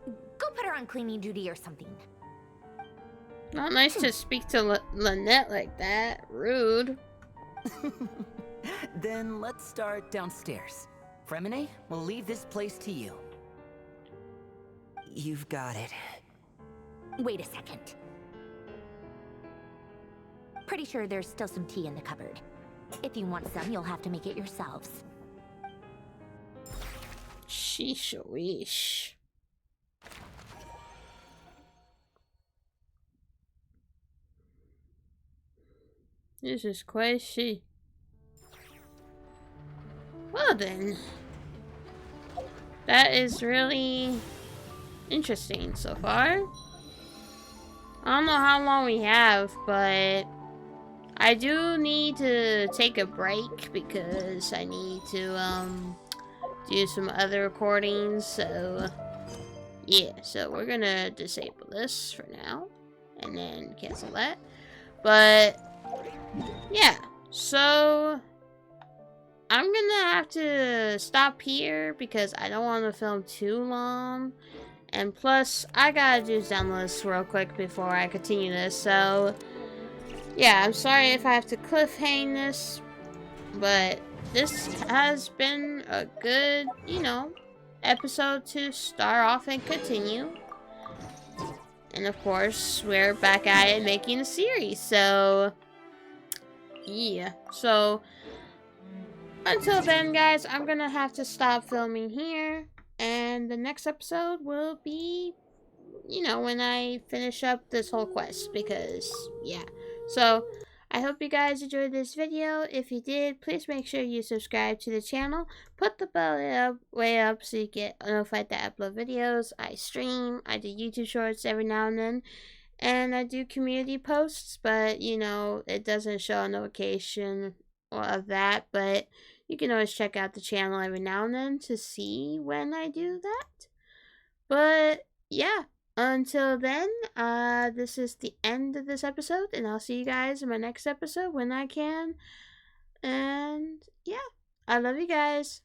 Go put her on cleaning duty or something. Not nice to speak to Lynette like that. Rude. Then let's start downstairs. Fremine, we'll leave this place to you. You've got it. Wait a second. Pretty sure there's still some tea in the cupboard. If you want some, you'll have to make it yourselves. Sheesh, weesh. This is crazy. Well then, that is really interesting so far. I don't know how long we have, but I do need to take a break because I need to do some other recordings. So yeah, so we're gonna disable this for now and then cancel that. But yeah, so I'm gonna have to stop here because I don't want to film too long. And plus, I gotta do downloads real quick before I continue this. So yeah, I'm sorry if I have to cliffhang this, but this has been a good, you know, episode to start off and continue. And of course, we're back at it making a series, so yeah. So until then, guys, I'm gonna have to stop filming here, and the next episode will be, you know, when I finish up this whole quest, because yeah. So I hope you guys enjoyed this video. If you did, please make sure you subscribe to the channel. Put the bell way up so you get notified that I upload videos. I stream, I do YouTube shorts every now and then, and I do community posts, but you know, it doesn't show a notification of that, but you can always check out the channel every now and then to see when I do that. But yeah, until then, this is the end of this episode, and I'll see you guys in my next episode when I can. And yeah, I love you guys.